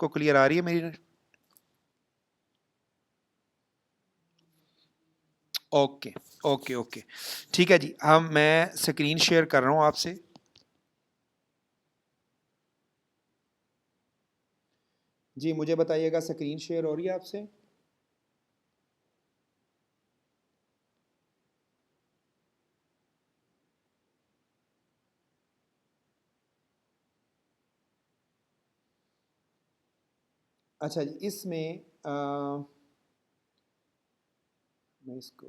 को क्लियर आ रही है मेरी? ओके ओके ओके, ठीक है जी। मैं स्क्रीन शेयर कर रहा हूँ आपसे। जी मुझे बताइएगा स्क्रीन शेयर हो रही है आपसे? अच्छा जी, इसमें मैं इसको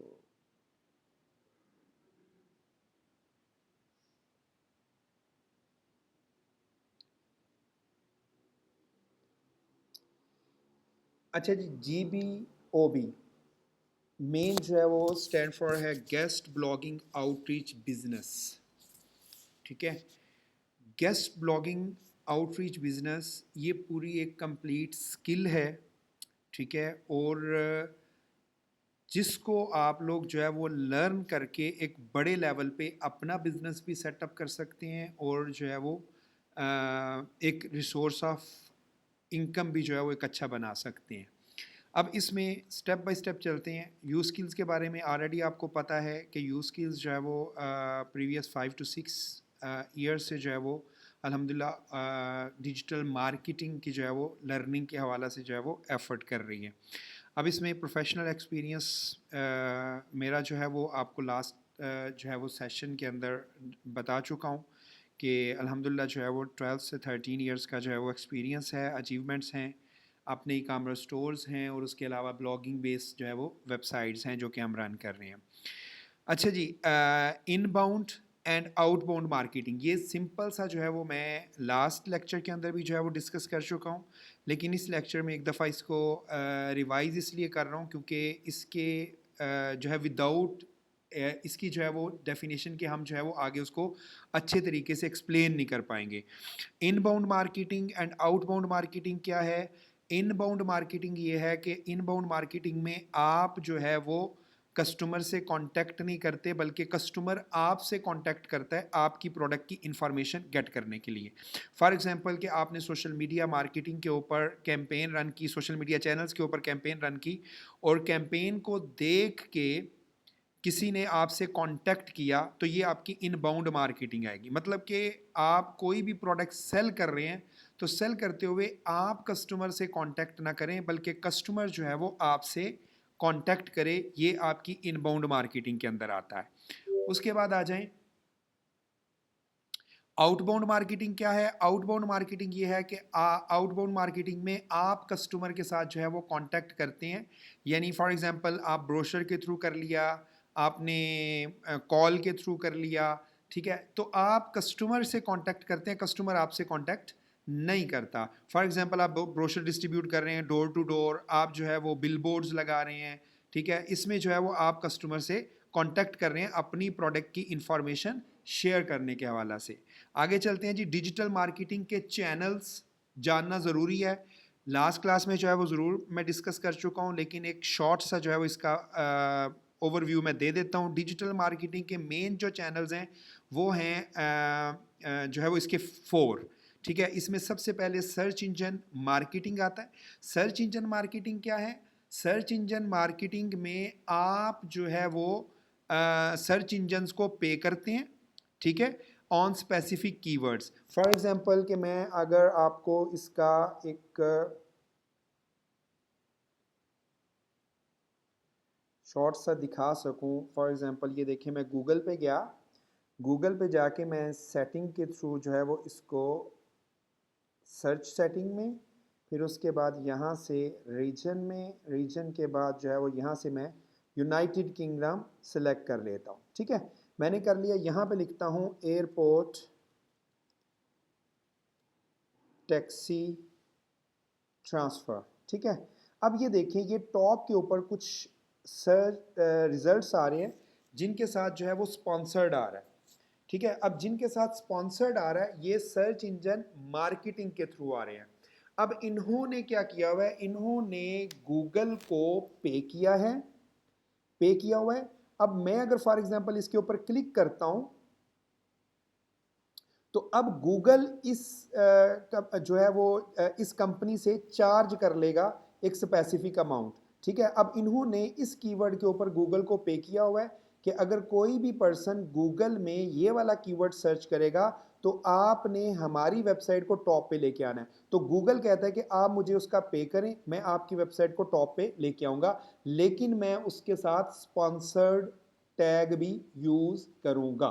अच्छा जी, GBOB मेन जो है वो स्टैंड फॉर है गेस्ट ब्लॉगिंग आउटरीच बिजनेस। ठीक है, गेस्ट ब्लॉगिंग आउटरीच बिजनेस ये पूरी एक कंप्लीट स्किल है। ठीक है, और जिसको आप लोग जो है वो लर्न करके एक बड़े लेवल पे अपना बिजनेस भी सेटअप कर सकते हैं, और जो है वो एक रिसोर्स ऑफ इनकम भी जो है वो एक अच्छा बना सकते हैं। अब इसमें स्टेप बाय स्टेप चलते हैं। यू स्किल्स के बारे में ऑलरेडी आपको पता है कि यू स्किल्स जो है वो प्रीवियस 5 to 6 ईयर्स से जो है वो अल्हम्दुलिल्लाह डिजिटल मार्केटिंग की जो है वो लर्निंग के हवाला से जो है वो एफर्ट कर रही है। अब इसमें प्रोफेशनल एक्सपीरियंस मेरा जो है वो आपको लास्ट जो है वो सेशन के अंदर बता चुका हूँ कि अल्हम्दुलिल्लाह जो है वो 12 से 13 ईयर्स का जो है वो एक्सपीरियंस है, अचीवमेंट्स हैं, अपने ई कामर्स स्टोर्स हैं, और उसके अलावा ब्लॉगिंग बेस्ड जो है वो वेबसाइट्स हैं जो कि हम रन कर रहे हैं। अच्छा जी, इनबाउंड एंड आउटबाउंड मार्केटिंग, ये सिंपल सा जो है वो मैं लास्ट लेक्चर के अंदर भी जो है वो डिस्कस कर चुका हूँ, लेकिन इस लेक्चर में एक दफ़ा इसको रिवाइज इसलिए कर रहा हूँ क्योंकि इसके जो है विदाउट इसकी जो है वो डेफिनेशन के हम जो है वो आगे उसको अच्छे तरीके से एक्सप्लेन नहीं कर पाएंगे। Inbound marketing and outbound marketing क्या है? इनबाउंड मार्केटिंग ये है कि इनबाउंड मार्केटिंग में आप जो है वो कस्टमर से कांटेक्ट नहीं करते, बल्कि कस्टमर आपसे कांटेक्ट करता है आपकी प्रोडक्ट की इंफॉर्मेशन गेट करने के लिए। फॉर एग्जांपल कि आपने सोशल मीडिया मार्केटिंग के ऊपर कैंपेन रन की, सोशल मीडिया चैनल्स के ऊपर कैंपेन रन की, और कैंपेन को देख के किसी ने आपसे कांटेक्ट किया, तो ये आपकी इनबाउंड मार्केटिंग आएगी। मतलब कि आप कोई भी प्रोडक्ट सेल कर रहे हैं, तो सेल करते हुए आप कस्टमर से कांटेक्ट ना करें, बल्कि कस्टमर जो है वो आपसे कांटेक्ट करे, ये आपकी इनबाउंड मार्केटिंग के अंदर आता है। उसके बाद आ जाएं आउटबाउंड मार्केटिंग। क्या है आउटबाउंड मार्केटिंग? ये है कि आउटबाउंड मार्केटिंग में आप कस्टमर के साथ जो है वो कांटेक्ट करते हैं, यानी फॉर एग्जांपल आप ब्रोशर के थ्रू कर लिया, आपने कॉल के थ्रू कर लिया, ठीक है, तो आप कस्टमर से कांटेक्ट करते हैं, कस्टमर आपसे कांटेक्ट नहीं करता। फॉर एग्जांपल आप ब्रोशर डिस्ट्रीब्यूट कर रहे हैं डोर टू डोर, आप जो है वो बिल बोर्ड्स लगा रहे हैं, ठीक है, इसमें जो है वो आप कस्टमर से कांटेक्ट कर रहे हैं अपनी प्रोडक्ट की इंफॉर्मेशन शेयर करने के हवाला से। आगे चलते हैं जी, डिजिटल मार्केटिंग के चैनल्स जानना ज़रूरी है। लास्ट क्लास में जो है वो ज़रूर मैं डिस्कस कर चुका हूँ, लेकिन एक शॉर्ट सा जो है वो इसका ओवरव्यू मैं दे देता हूँ। डिजिटल मार्केटिंग के मेन जो चैनल्स हैं वो हैं जो है वो इसके 4। ठीक है, इसमें सबसे पहले सर्च इंजन मार्केटिंग आता है। सर्च इंजन मार्केटिंग क्या है? सर्च इंजन मार्केटिंग में आप जो है वो सर्च इंजन्स को पे करते हैं, ठीक है, on specific keywords. For example कि मैं अगर आपको इसका एक शॉर्ट सा दिखा सकूं, फॉर एग्जांपल ये देखिए, मैं गूगल पे गया, गूगल पे जाके मैं सेटिंग के थ्रू जो है वो इसको सर्च सेटिंग में, फिर उसके बाद यहाँ से रीजन में, रीजन के बाद जो है वो यहाँ से मैं यूनाइटेड किंगडम सेलेक्ट कर लेता हूँ। ठीक है, मैंने कर लिया। यहाँ पे लिखता हूँ एयरपोर्ट टैक्सी ट्रांसफ़र। ठीक है, अब ये देखिए, ये टॉप के ऊपर कुछ सर्च रिजल्ट्स आ रहे हैं जिनके साथ जो है वो स्पॉन्सर्ड आ रहा है। ठीक है, अब जिनके साथ स्पॉन्सर्ड आ रहा है ये सर्च इंजन मार्केटिंग के थ्रू आ रहे हैं। अब इन्होंने क्या किया हुआ है? इन्होंने गूगल को पे किया है, पे किया हुआ है। अब मैं अगर फॉर एग्जांपल इसके ऊपर क्लिक करता हूं, तो अब गूगल जो है वो इस कंपनी से चार्ज कर लेगा एक स्पेसिफिक अमाउंट, ठीक है। अब इन्होंने इस कीवर्ड के ऊपर गूगल को पे किया हुआ है कि अगर कोई भी पर्सन गूगल में ये वाला कीवर्ड सर्च करेगा तो आपने हमारी वेबसाइट को टॉप पे लेके आना है। तो गूगल कहता है कि आप मुझे उसका पे करें, मैं आपकी वेबसाइट को टॉप पे लेके आऊंगा, लेकिन मैं उसके साथ स्पॉन्सर्ड टैग भी यूज करूंगा,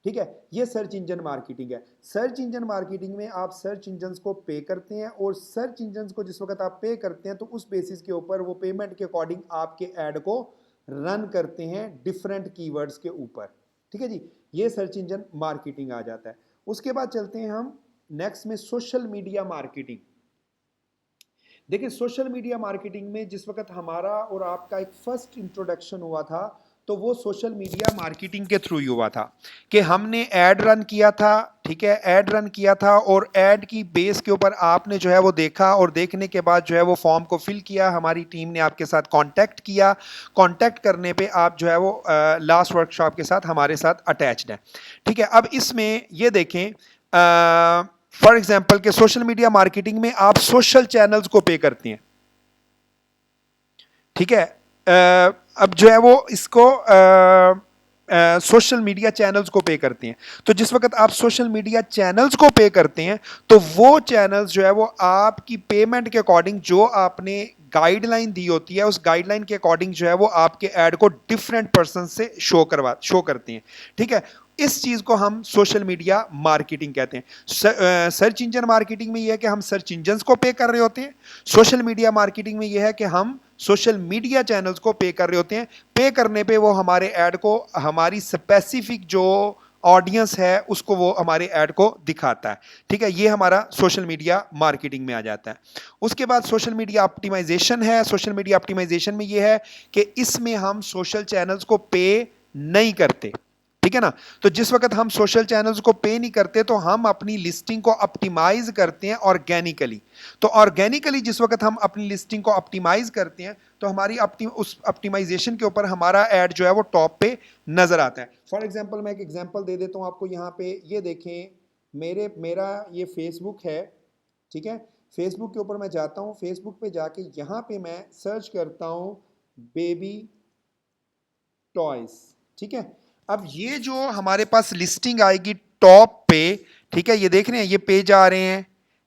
ठीक है। ये सर्च इंजन मार्केटिंग है। सर्च इंजन मार्केटिंग में आप सर्च इंजन को पे करते हैं और सर्च इंजन को जिस वक्त आप पे करते हैं तो उस बेसिस के ऊपर वो पेमेंट के अकॉर्डिंग आपके ऐड को रन करते हैं डिफरेंट कीवर्ड्स के ऊपर, ठीक है जी। ये सर्च इंजन मार्केटिंग आ जाता है। उसके बाद चलते हैं हम नेक्स्ट में सोशल मीडिया मार्केटिंग। देखिए सोशल मीडिया मार्केटिंग में जिस वक्त हमारा और आपका एक फर्स्ट इंट्रोडक्शन हुआ था तो वो सोशल मीडिया मार्केटिंग के थ्रू ही हुआ था कि हमने ऐड रन किया था, ठीक है। ऐड रन किया था और ऐड की बेस के ऊपर आपने जो है वो देखा और देखने के बाद जो है वो फॉर्म को फिल किया, हमारी टीम ने आपके साथ कांटेक्ट किया, कांटेक्ट करने पे आप जो है वो लास्ट वर्कशॉप के साथ हमारे साथ अटैच्ड है, ठीक है। अब इसमें ये देखें फॉर एग्जाम्पल के सोशल मीडिया मार्केटिंग में आप सोशल चैनल्स को पे करती हैं, ठीक है। अब जो है वो इसको सोशल मीडिया चैनल्स को पे करती हैं। तो जिस वक्त आप सोशल मीडिया चैनल्स को पे करते हैं तो वो चैनल्स जो है वो आपकी पेमेंट के अकॉर्डिंग जो आपने गाइडलाइन दी होती है उस गाइडलाइन के अकॉर्डिंग जो है वो आपके ऐड को डिफरेंट पर्सन से शो करती हैं, ठीक है। इस चीज को हम सोशल मीडिया मार्केटिंग कहते हैं। सर्च इंजन मार्केटिंग में यह है कि हम सर्च इंजन को पे कर रहे होते हैं। सोशल मीडिया मार्केटिंग में यह है कि हम सोशल मीडिया चैनल्स को पे कर रहे होते हैं। पे करने पे वो हमारे ऐड को हमारी स्पेसिफिक जो ऑडियंस है उसको वो हमारे ऐड को दिखाता है, ठीक है। ये हमारा सोशल मीडिया मार्केटिंग में आ जाता है। उसके बाद सोशल मीडिया ऑप्टिमाइजेशन है। सोशल मीडिया ऑप्टिमाइजेशन में ये है कि इसमें हम सोशल चैनल्स को पे नहीं करते, ठीक है ना। तो जिस वक्त हम सोशल चैनल्स को पे नहीं करते तो हम अपनी लिस्टिंग को ऑप्टिमाइज करते हैं ऑर्गेनिकली। तो ऑर्गेनिकली जिस वक्त हम अपनी लिस्टिंग को ऑप्टिमाइज करते हैं तो हमारी उस ऑप्टिमाइजेशन के ऊपर हमारा ऐड जो है वो टॉप पे नजर आता है। फॉर एग्जांपल मैं एक एग्जांपल दे देता हूं आपको। यहाँ पे ये देखें, मेरा ये फेसबुक है, ठीक है। फेसबुक के ऊपर मैं जाता हूं, फेसबुक पे जाके यहाँ पे मैं सर्च करता हूं बेबी टॉयज, ठीक है। अब ये जो हमारे पास लिस्टिंग आएगी टॉप पे, ठीक है, ये देख रहे हैं ये पेज आ रहे हैं,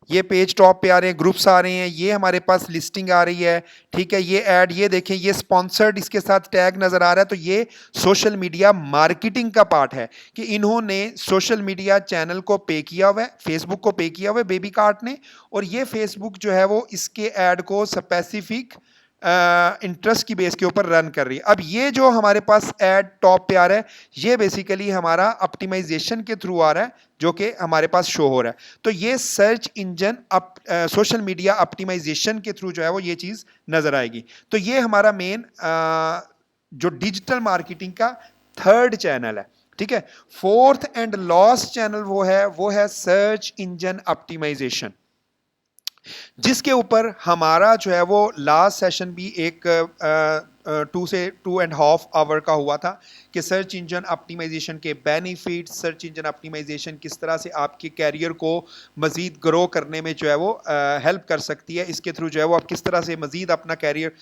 ये पेज टॉप पे आ रहे हैं, ग्रुप्स आ रहे हैं, ये हमारे पास लिस्टिंग आ रही है, ठीक है। ये ऐड, ये देखें ये स्पॉन्सर्ड इसके साथ टैग नजर आ रहा है। तो ये सोशल मीडिया मार्केटिंग का पार्ट है कि इन्होंने सोशल मीडिया चैनल को पे किया हुआ है, फेसबुक को पे किया हुआ है बेबी कार्ट ने, और ये फेसबुक जो है वो इसके ऐड को स्पेसिफिक इंटरेस्ट की बेस के ऊपर रन कर रही है। अब ये जो हमारे पास ऐड टॉप पे आ रहा है ये बेसिकली हमारा ऑप्टिमाइजेशन के थ्रू आ रहा है जो कि हमारे पास शो हो रहा है। तो ये search engine social media optimization के थ्रू जो है वो ये चीज नजर आएगी। तो ये हमारा मेन जो डिजिटल मार्केटिंग का थर्ड चैनल है, ठीक है। फोर्थ एंड लास्ट चैनल वो है सर्च इंजन ऑप्टिमाइजेशन, जिसके ऊपर हमारा जो है वो लास्ट सेशन भी एक 2.5 आवर का हुआ था कि सर्च इंजन ऑप्टिमाइजेशन के बेनिफिट्स, सर्च इंजन ऑप्टिमाइजेशन किस तरह से आपके कैरियर को मज़ीद ग्रो करने में जो है वो हेल्प कर सकती है, इसके थ्रू जो है वो आप किस तरह से मज़ीद अपना कैरियर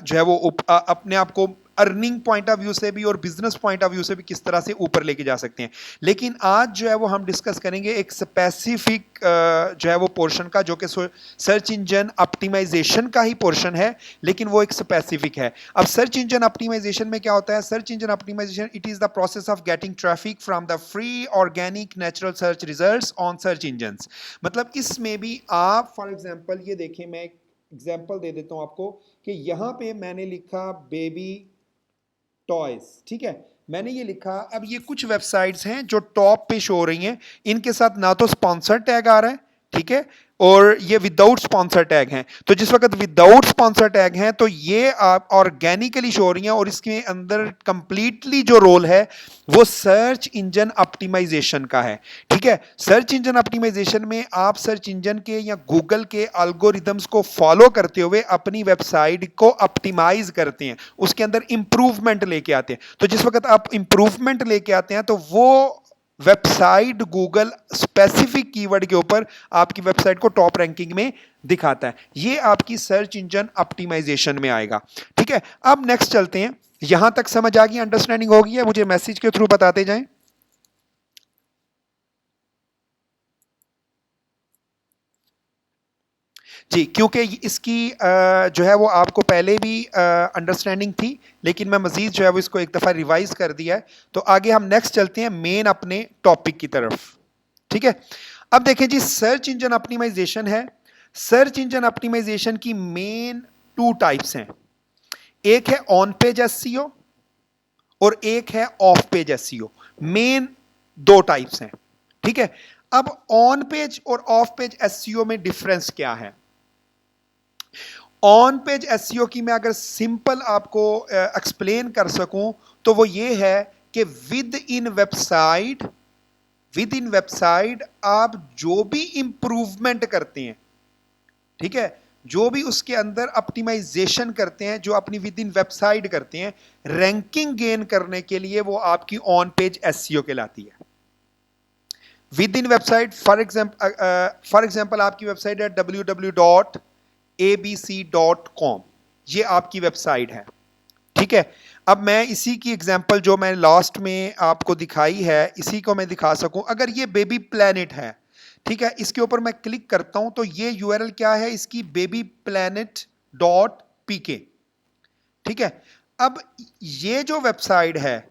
जो है वो अपने आप को अर्निंग पॉइंट ऑफ व्यू से भी और बिजनेस पॉइंट ऑफ व्यू से भी किस तरह से ऊपर लेके जा सकते हैं। लेकिन आज जो है वो हम डिस्कस करेंगे एक स्पेसिफिक जो है वो पोर्शन का जो कि सर्च इंजन ऑप्टिमाइजेशन का ही पोर्शन है, लेकिन वो एक स्पेसिफिक है। अब सर्च इंजन ऑप्टिमाइजेशन में क्या होता है? Search engine optimization it is the process of getting traffic from the free organic natural search results on search engines. मतलब इसमें भी आप फॉर एग्जांपल ये देखें, मैं एक एग्जांपल दे देता हूं आपको कि यहां पे मैंने लिखा बेबी टॉयज, ठीक है, मैंने ये लिखा। अब ये कुछ वेबसाइट्स हैं जो टॉप पे शो हो रही हैं, इनके साथ ना तो स्पॉन्सर टैग आ रहा है, ठीक है, और ये विदाउट स्पॉन्सर टैग हैं। तो जिस वक्त विदाउट स्पॉन्सर टैग हैं तो ये आप ऑर्गेनिकली शो हो रही हैं और इसके अंदर कंप्लीटली जो रोल है वो सर्च इंजन ऑप्टिमाइजेशन का है, ठीक है। सर्च इंजन ऑप्टिमाइजेशन में आप सर्च इंजन के या गूगल के एल्गोरिदम्स को फॉलो करते हुए अपनी वेबसाइट को ऑप्टिमाइज करते हैं, उसके अंदर इंप्रूवमेंट लेके आते हैं। तो जिस वक्त आप इंप्रूवमेंट लेके आते हैं तो वो वेबसाइट गूगल स्पेसिफिक कीवर्ड के ऊपर आपकी वेबसाइट को टॉप रैंकिंग में दिखाता है। ये आपकी सर्च इंजन ऑप्टिमाइजेशन में आएगा। ठीक है, अब नेक्स्ट चलते हैं। यहां तक समझ आ गई, अंडरस्टैंडिंग हो गई है? मुझे मैसेज के थ्रू बताते जाएं। जी, क्योंकि इसकी जो है वो आपको पहले भी अंडरस्टैंडिंग थी, लेकिन मैं मजीद जो है वो इसको एक दफ़ा रिवाइज कर दिया है। तो आगे हम नेक्स्ट चलते हैं मेन अपने टॉपिक की तरफ। ठीक है, अब देखें जी, सर्च इंजन ऑप्टिमाइजेशन है। सर्च इंजन ऑप्टिमाइजेशन की मेन टू टाइप्स हैं। एक है ऑन पेज एसईओ और एक है ऑफ पेज एसईओ। मेन दो टाइप्स हैं। ठीक है, अब ऑन पेज और ऑफ पेज एसईओ में डिफरेंस क्या है? ऑन पेज एसईओ की मैं अगर सिंपल आपको एक्सप्लेन कर सकूं तो वो ये है कि विद इन वेबसाइट आप जो भी इंप्रूवमेंट करते हैं, ठीक है, जो भी उसके अंदर ऑप्टिमाइजेशन करते हैं, जो अपनी विद इन वेबसाइट करते हैं, रैंकिंग गेन करने के लिए वो आपकी ऑन पेज एसईओ कहलाती है। With in website, for example आपकी वेबसाइट है www.abc.com, ये आपकी वेबसाइट है। ठीक है, अब मैं इसी की एग्जांपल जो मैं लास्ट में आपको दिखाई है, इसी को मैं दिखा सकूं। अगर ये बेबी प्लेनेट है, ठीक है, इसके ऊपर मैं क्लिक करता हूं तो ये यूआरएल क्या है इसकी? babyplanet.pk। ठीक है, अब ये जो वेबसाइट है,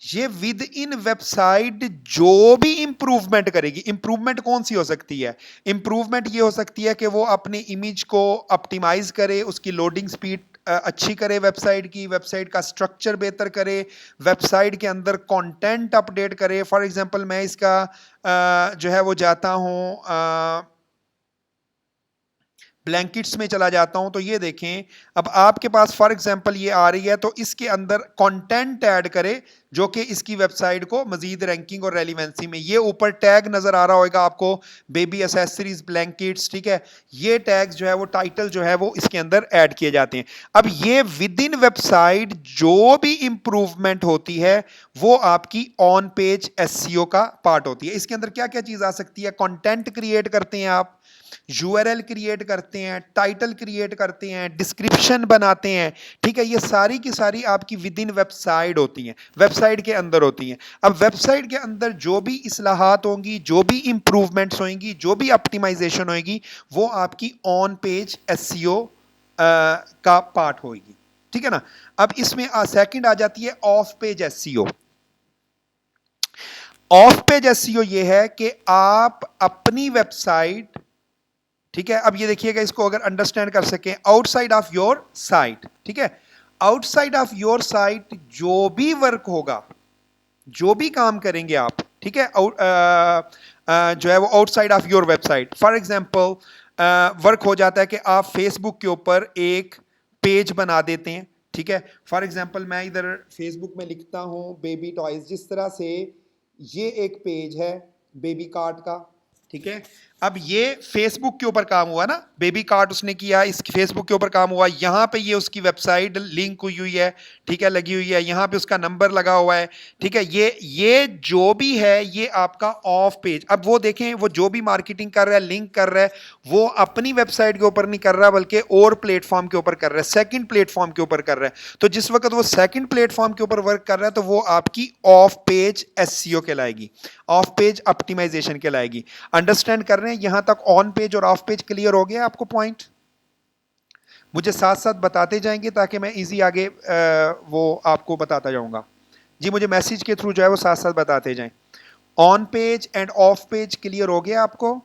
ये विद इन वेबसाइट जो भी इंप्रूवमेंट करेगी, इंप्रूवमेंट कौन सी हो सकती है? इंप्रूवमेंट ये हो सकती है कि वो अपनी इमेज को ऑप्टिमाइज करे, उसकी लोडिंग स्पीड अच्छी करे, वेबसाइट का स्ट्रक्चर बेहतर करे, वेबसाइट के अंदर कंटेंट अपडेट करे। फॉर एग्जांपल मैं इसका जो है वो जाता हूं, ब्लैंकेट्स में चला जाता हूं, तो ये देखें, अब आपके पास फॉर एग्जांपल ये आ रही है, तो इसके अंदर कंटेंट ऐड करे जो कि इसकी वेबसाइट को मजीद रैंकिंग और रेलिवेंसी में, ये ऊपर टैग नजर आ रहा होगा आपको, बेबी एसेसरीज ब्लैंकेट्स। ठीक है, ये टैग्स जो है वो टाइटल जो है वो इसके अंदर ऐड किए जाते हैं। अब ये विद इन वेबसाइट जो भी इंप्रूवमेंट होती है वो आपकी ऑन पेज एसईओ का पार्ट होती है। इसके अंदर क्या क्या चीज आ सकती है? कंटेंट क्रिएट करते हैं आप, यूआरएल क्रिएट करते हैं, टाइटल क्रिएट करते हैं, डिस्क्रिप्शन बनाते हैं। ठीक है, ये सारी की सारी आपकी विद इन वेबसाइट होती हैं, वेबसाइट के अंदर होती हैं। अब वेबसाइट के अंदर जो भी इस्लाहात होंगी, जो भी इंप्रूवमेंट्स होंगी, जो भी ऑप्टिमाइजेशन होगी, वो आपकी ऑन पेज एसईओ का पार्ट होगी। ठीक है ना। अब इसमें सेकंड आ जाती है of page SEO. Of page SEO ये है कि आप अपनी वेबसाइट, ठीक है, अब ये देखिएगा, इसको अगर अंडरस्टैंड कर सकें, आउटसाइड ऑफ योर साइट। ठीक है, आउटसाइड ऑफ योर साइट जो भी वर्क होगा, जो भी काम करेंगे आप, ठीक है, जो है वो outside of your website. For example work हो जाता है कि आप फेसबुक के ऊपर एक पेज बना देते हैं। ठीक है, फॉर एग्जांपल मैं इधर फेसबुक में लिखता हूं बेबी टॉयज, जिस तरह से ये एक पेज है बेबी कार्ट का। ठीक है, अब ये फेसबुक के ऊपर काम हुआ ना, बेबी कार्ट उसने किया, इस फेसबुक के ऊपर काम हुआ, यहां पे ये उसकी वेबसाइट लिंक हुई है, ठीक है, लगी हुई है, यहां पे उसका नंबर लगा हुआ है। ठीक है, ये जो भी है ये आपका ऑफ पेज। अब वो देखें, वो जो भी मार्केटिंग कर रहा है, लिंक कर रहा है, वो अपनी वेबसाइट के ऊपर नहीं कर रहा बल्कि और प्लेटफॉर्म के ऊपर कर रहा है, सेकंड प्लेटफॉर्म के ऊपर कर रहा है। तो जिस वक्त वो सेकंड प्लेटफॉर्म के ऊपर वर्क कर रहा है तो वो आपकी ऑफ पेज एसईओ कहलाएगी, ऑफ पेज ऑप्टिमाइजेशन कहलाएगी। अंडरस्टैंड कर रहे हैं यहां तक? ऑन पेज और ऑफ पेज क्लियर हो गया आपको पॉइंट? मुझे साथ साथ बताते जाएंगे ताकि मैं इजी आगे वो आपको बताता जाऊंगा। जी, मुझे मैसेज के थ्रू जो है वो साथ साथ बताते जाएं। On page end of page clear हो गया आपको?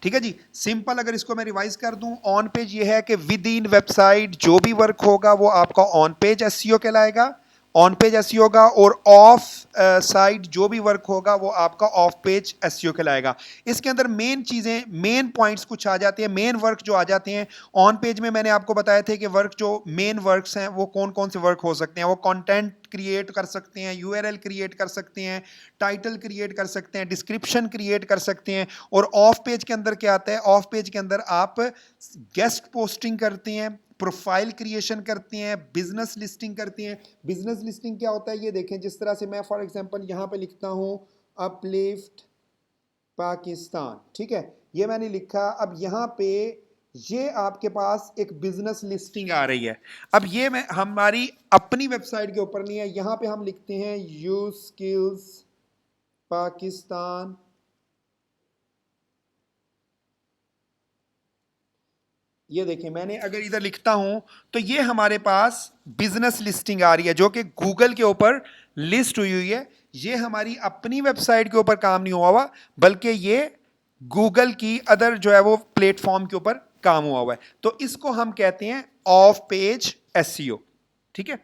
ठीक है जी, सिंपल अगर इसको मैं रिवाइज कर दूं, ऑन पेज ये है कि विद इन वेबसाइट जो भी वर्क होगा वो आपका ऑन पेज एसईओ कहलाएगा, ऑन पेज एसईओ होगा, और ऑफ साइट जो भी वर्क होगा वो आपका ऑफ पेज एसईओ कहलाएगा। इसके अंदर मेन चीजें, मेन पॉइंट्स कुछ आ जाते हैं, मेन वर्क जो आ जाते हैं ऑन पेज में। मैंने आपको बताया थे कि वर्क जो मेन वर्क्स हैं वो कौन कौन से वर्क हो सकते हैं। वो कंटेंट क्रिएट कर सकते हैं, यूआरएल क्रिएट कर सकते हैं, टाइटल क्रिएट कर सकते हैं, डिस्क्रिप्शन क्रिएट कर सकते हैं। और ऑफ पेज के अंदर क्या आता है? ऑफ पेज के अंदर आप गेस्ट पोस्टिंग करते हैं, प्रोफाइल क्रिएशन करते हैं, बिजनेस लिस्टिंग करते हैं। बिजनेस लिस्टिंग क्या होता है ये देखें, जिस तरह से मैं फॉर एग्जांपल यहाँ पे लिखता हूँ अपलिफ्ट पाकिस्तान, ठीक है, ये मैंने लिखा। अब यहाँ पे ये आपके पास एक बिजनेस लिस्टिंग आ रही है। अब ये मैं हमारी अपनी वेबसाइट के ऊपर नहीं है, यहाँ पे हम लिखते हैं यू स्किल्स पाकिस्तान। ये देखें, मैंने अगर इधर लिखता हूं तो ये हमारे पास बिजनेस लिस्टिंग आ रही है जो कि गूगल के ऊपर लिस्ट हुई है। ये हमारी अपनी वेबसाइट के ऊपर काम नहीं हुआ बल्कि ये गूगल की अदर जो है वो प्लेटफॉर्म के ऊपर काम हुआ है। तो इसको हम कहते हैं ऑफ पेज एसईओ, ठीक है।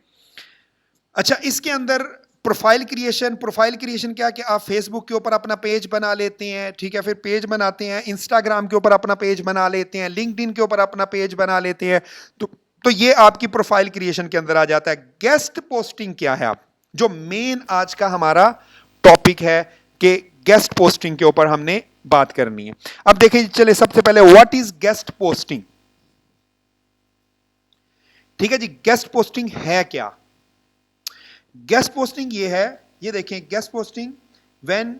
अच्छा, इसके अंदर प्रोफाइल क्रिएशन क्या कि आप फेसबुक के ऊपर अपना पेज बना लेते हैं, ठीक है, फिर पेज बनाते हैं, इंस्टाग्राम के ऊपर अपना पेज बना लेते हैं, लिंक्डइन के ऊपर अपना पेज बना लेते हैं। तो ये आपकी प्रोफाइल क्रिएशन के अंदर आ जाता है। गेस्ट पोस्टिंग क्या है, आप जो मेन आज का हमारा टॉपिक है कि गेस्ट पोस्टिंग के ऊपर हमने बात करनी है। अब देखें, चले सबसे पहले व्हाट इज गेस्ट पोस्टिंग, ठीक है जी। गेस्ट पोस्टिंग है क्या? गेस्ट पोस्टिंग ये है, ये देखें, guest posting when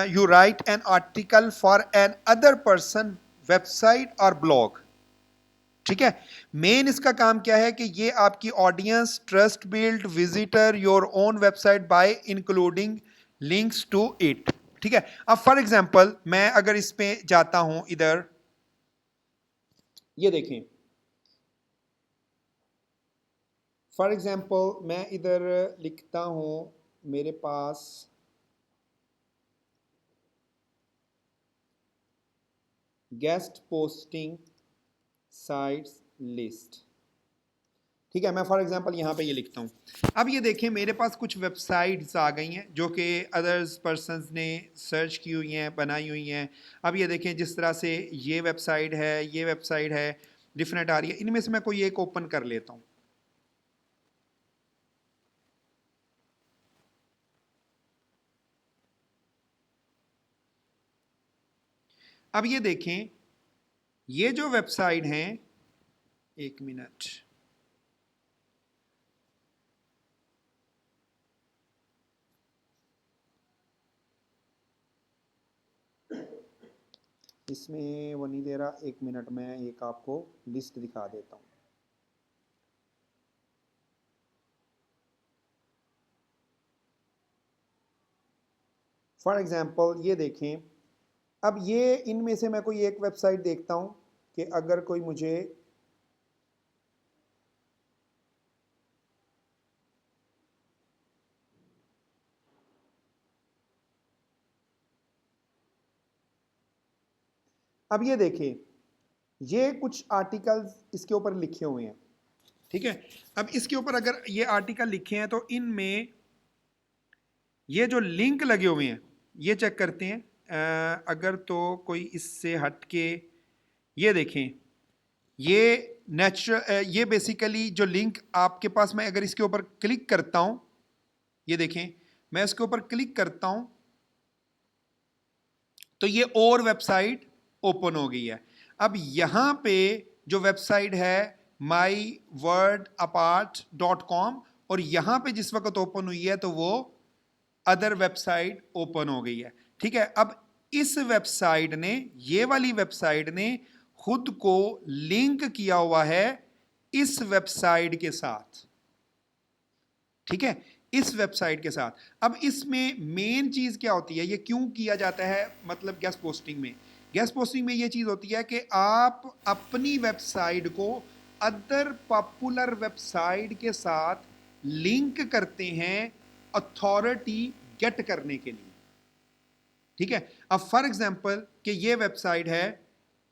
you write an article for an other person website और ब्लॉग, ठीक है। मेन इसका काम क्या है कि ये आपकी audience trust build visitor your own website by including links to it, ठीक है। अब फॉर एग्जांपल मैं अगर इस पे जाता हूं, इधर ये देखें, फॉर एग्जाम्पल मैं इधर लिखता हूं, मेरे पास गेस्ट पोस्टिंग साइट्स लिस्ट, ठीक है। मैं फॉर एग्जांपल यहाँ पे ये लिखता हूँ। अब ये देखें, मेरे पास कुछ वेबसाइट्स आ गई हैं जो कि अदर्स पर्सनस ने सर्च की हुई हैं, बनाई हुई हैं। अब ये देखें, जिस तरह से ये वेबसाइट है, ये वेबसाइट है, डिफरेंट आ रही है। इनमें से मैं कोई एक ओपन कर लेता हूँ। अब ये देखें, ये जो वेबसाइट हैं, एक मिनट, इसमें वो नहीं दे रहा, एक मिनट में एक आपको लिस्ट दिखा देता हूँ। फॉर एग्जाम्पल ये देखें, अब ये इनमें से मैं कोई एक वेबसाइट देखता हूँ कि अगर कोई मुझे अब ये देखें, ये कुछ आर्टिकल्स इसके ऊपर लिखे हुए हैं, ठीक है। अब इसके ऊपर अगर ये आर्टिकल लिखे हैं तो इनमें ये जो लिंक लगे हुए हैं ये चेक करते हैं। अगर तो कोई इससे हट के ये देखें, ये नेचुरल, ये बेसिकली जो लिंक आपके पास, मैं अगर इसके ऊपर क्लिक करता हूं, ये देखें, मैं इसके ऊपर क्लिक करता हूं तो ये और वेबसाइट ओपन हो गई है। अब यहां पे जो वेबसाइट है mywordaparts.com और यहां पे जिस वक्त ओपन हुई है तो वो अदर वेबसाइट ओपन हो गई है, ठीक है। अब इस वेबसाइट ने, ये वाली वेबसाइट ने खुद को लिंक किया हुआ है इस वेबसाइट के साथ, ठीक है, इस वेबसाइट के साथ। अब इसमें मेन चीज क्या होती है, ये क्यों किया जाता है, मतलब गेस्ट पोस्टिंग में, गेस्ट पोस्टिंग में ये चीज होती है कि आप अपनी वेबसाइट को अदर पॉपुलर वेबसाइट के साथ लिंक करते हैं अथॉरिटी गेट करने के लिए, ठीक है। अब फॉर एग्जांपल कि ये वेबसाइट है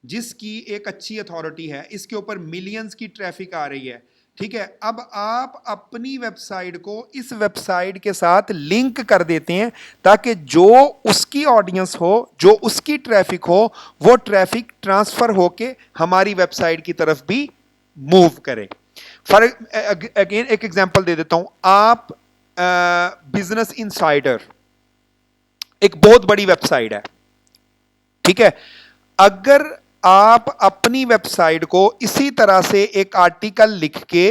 जिसकी एक अच्छी अथॉरिटी है, इसके ऊपर मिलियंस की ट्रैफिक आ रही है, ठीक है। अब आप अपनी वेबसाइट को इस वेबसाइट के साथ लिंक कर देते हैं ताकि जो उसकी ऑडियंस हो, जो उसकी ट्रैफिक हो, वो ट्रैफिक ट्रांसफर होके हमारी वेबसाइट की तरफ भी मूव करे। फॉर अगेन एक एग्जांपल दे देता हूं, आप बिजनेस इनसाइडर एक बहुत बड़ी वेबसाइट है, ठीक है। अगर आप अपनी वेबसाइट को इसी तरह से एक आर्टिकल लिख के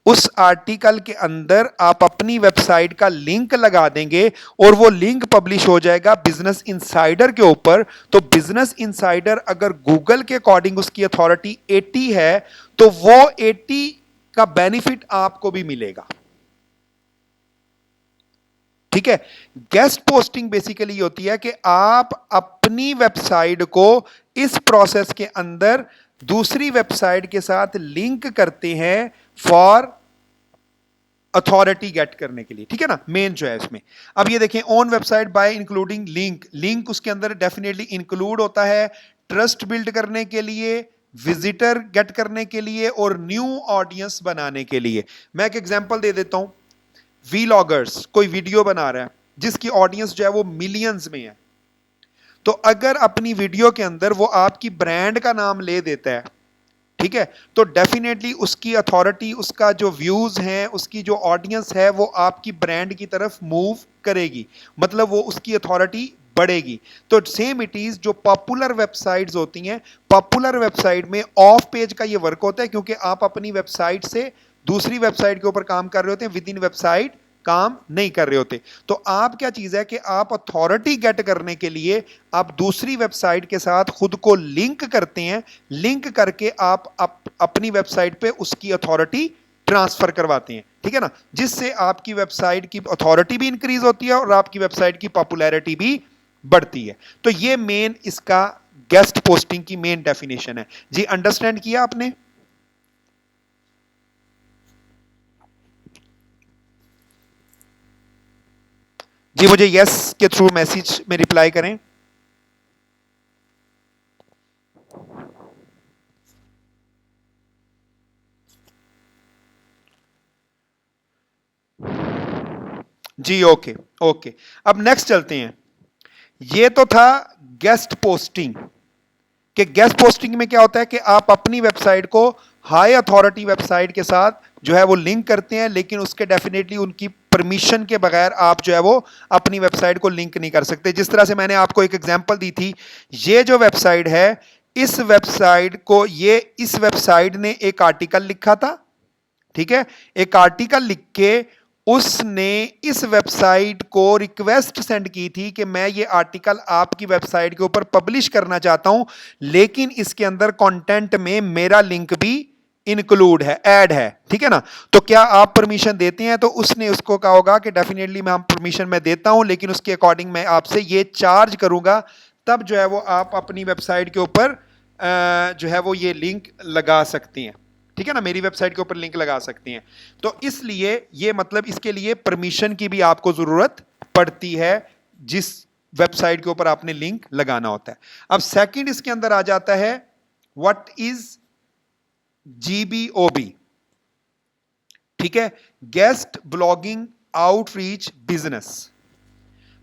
उस आर्टिकल के अंदर आप अपनी वेबसाइट का लिंक लगा देंगे और वो लिंक पब्लिश हो जाएगा बिजनेस इनसाइडर के ऊपर। तो बिजनेस इनसाइडर अगर गूगल के अकॉर्डिंग उसकी अथॉरिटी 80 है तो वो 80 का बेनिफिट आपको भी मिलेगा। ठीक है। गेस्ट पोस्टिंग बेसिकली होती है कि आप अपनी वेबसाइट को इस प्रोसेस के अंदर दूसरी वेबसाइट के साथ लिंक करते हैं फॉर अथॉरिटी गेट करने के लिए। ठीक है ना, मेन जो है इसमें। अब ये देखें, on website by including link, link उसके अंदर डेफिनेटली इंक्लूड होता है ट्रस्ट बिल्ड करने के लिए, विजिटर गेट करने के लिए और न्यू ऑडियंस बनाने के लिए। मैं एक एग्जांपल दे देता हूं। वीलॉगर्स, कोई वीडियो बना रहा है जिसकी ऑडियंस जो है वो मिलियंस में है, तो अगर अपनी वीडियो के अंदर वो आपकी ब्रांड का नाम ले देता है, ठीक है, तो डेफिनेटली उसकी अथॉरिटी, उसका जो व्यूज हैं, उसकी जो ऑडियंस है वो आपकी ब्रांड की तरफ मूव करेगी, मतलब वो उसकी अथॉरिटी बढ़ेगी। तो सेम इट इज जो पॉपुलर वेबसाइट्स होती हैं, पॉपुलर वेबसाइट में ऑफ पेज का ये वर्क होता है क्योंकि आप अपनी वेबसाइट से दूसरी वेबसाइट के ऊपर काम कर रहे होते हैं, विद इन वेबसाइट काम नहीं कर रहे होते। तो आप क्या चीज है कि आप अथॉरिटी गेट करने के लिए आप दूसरी वेबसाइट के साथ खुद को लिंक करते हैं, लिंक करके आप अपनी वेबसाइट पे उसकी अथॉरिटी ट्रांसफर करवाते हैं। ठीक है ना, जिससे आपकी वेबसाइट की अथॉरिटी भी इंक्रीज होती है और आपकी वेबसाइट की पॉपुलैरिटी भी बढ़ती है। तो ये मेन इसका गेस्ट पोस्टिंग की मेन डेफिनेशन है जी। अंडरस्टैंड किया आपने? जी मुझे यस के थ्रू मैसेज में रिप्लाई करें। जी ओके ओके। अब नेक्स्ट चलते हैं। ये तो था गेस्ट पोस्टिंग कि गेस्ट पोस्टिंग में क्या होता है कि आप अपनी वेबसाइट को हाई अथॉरिटी वेबसाइट के साथ जो है वो लिंक करते हैं, लेकिन उसके डेफिनेटली उनकी परमिशन के बगैर आप जो है वो अपनी वेबसाइट को लिंक नहीं कर सकते। जिस तरह से मैंने आपको एक एग्जांपल दी थी, ये जो वेबसाइट है, इस वेबसाइट को, ये इस वेबसाइट ने एक आर्टिकल लिखा था, ठीक है, एक आर्टिकल लिख के उसने इस वेबसाइट को रिक्वेस्ट सेंड की थी कि मैं ये आर्टिकल आपकी वेबसाइट के ऊपर पब्लिश करना चाहता हूं, लेकिन इसके अंदर कंटेंट में मेरा लिंक भी इंक्लूड है, ऐड है। ठीक है ना, तो क्या आप परमिशन देते हैं? तो उसने उसको कहा होगा कि डेफिनेटली मैं परमिशन मैं देता हूं, लेकिन उसके अकॉर्डिंग मैं आपसे ये चार्ज करूंगा, तब जो है वो आप अपनी वेबसाइट के ऊपर जो है वो ये लिंक लगा सकती हैं। ठीक है ना, मेरी वेबसाइट के ऊपर लिंक लगा सकती हैं। तो इसलिए ये मतलब इसके लिए परमिशन की भी आपको जरूरत पड़ती है जिस वेबसाइट के ऊपर आपने लिंक लगाना होता है। अब सेकंड इसके अंदर आ जाता है व्हाट इज जीबीओबी। ठीक है, गेस्ट ब्लॉगिंग आउटरीच बिजनेस।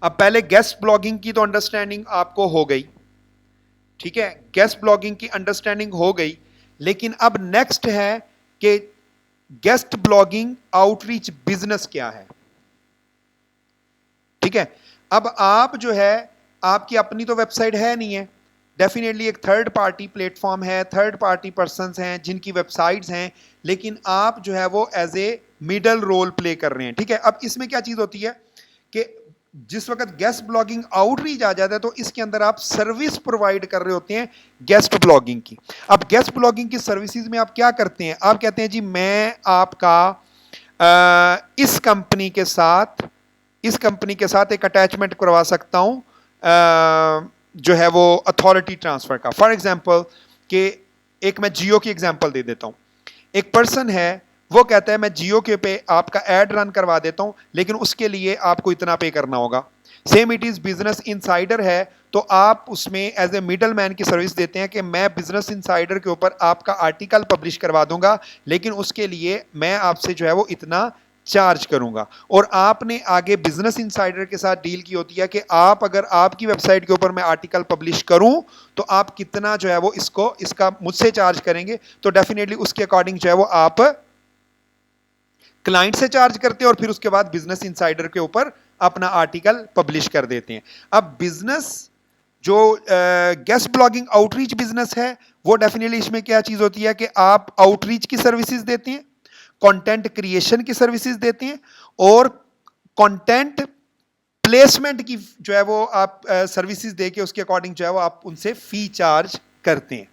अब पहले गेस्ट ब्लॉगिंग की तो अंडरस्टैंडिंग आपको हो गई, ठीक है, गेस्ट ब्लॉगिंग की अंडरस्टैंडिंग हो गई, लेकिन अब नेक्स्ट है कि गेस्ट ब्लॉगिंग आउटरीच बिजनेस क्या है। ठीक है, अब आप जो है, आपकी अपनी तो वेबसाइट है नहीं है, डेफिनेटली एक थर्ड पार्टी प्लेटफॉर्म है, थर्ड पार्टी पर्संस हैं जिनकी वेबसाइट्स हैं, लेकिन आप जो है वो as a middle role play कर रहे हैं। ठीक है, अब इसमें क्या चीज होती है कि जिस वक्त गेस्ट ब्लॉगिंग आउटरीच आ जाता है तो इसके अंदर आप सर्विस प्रोवाइड कर रहे होते हैं गेस्ट ब्लॉगिंग की। अब गेस्ट ब्लॉगिंग की सर्विसेज में आप क्या करते हैं? आप कहते हैं जी मैं आपका इस कंपनी के साथ, इस कंपनी के साथ एक अटैचमेंट करवा सकता हूं जो है वो अथॉरिटी ट्रांसफर का। फॉर एग्जांपल कि एक मैं जियो की एग्जांपल दे देता हूं। एक पर्सन है, वो कहता है मैं जियो के पे आपका एड रन करवा देता हूं, लेकिन उसके लिए आपको इतना पे करना होगा। Same it is business insider है, तो आप उसमें एज ए मिडल मैन की सर्विस देते हैं कि मैं बिजनेस इनसाइडर के ऊपर आपका आर्टिकल पब्लिश करवा दूंगा, लेकिन उसके लिए मैं आपसे जो है वो इतना चार्ज करूंगा। और आपने आगे बिजनेस इनसाइडर के साथ डील की होती है कि आप, अगर आपकी वेबसाइट के ऊपर मैं आर्टिकल पब्लिश करूं तो आप कितना जो है वो इसका मुझसे चार्ज करेंगे। तो डेफिनेटली उसके अकॉर्डिंग जो है वो आप क्लाइंट से चार्ज करते हैं और फिर उसके बाद बिजनेस इनसाइडर के ऊपर अपना आर्टिकल पब्लिश कर देते हैं। अब बिजनेस जो गेस्ट ब्लॉगिंग आउटरीच बिजनेस है वो डेफिनेटली इसमें क्या चीज होती है कि आप आउटरीच की सर्विसेज देते हैं, कंटेंट क्रिएशन की सर्विसेज देते हैं और कंटेंट प्लेसमेंट की जो है वो आप सर्विसेज दे के उसके अकॉर्डिंग जो है वो आप उनसे फी चार्ज करते हैं।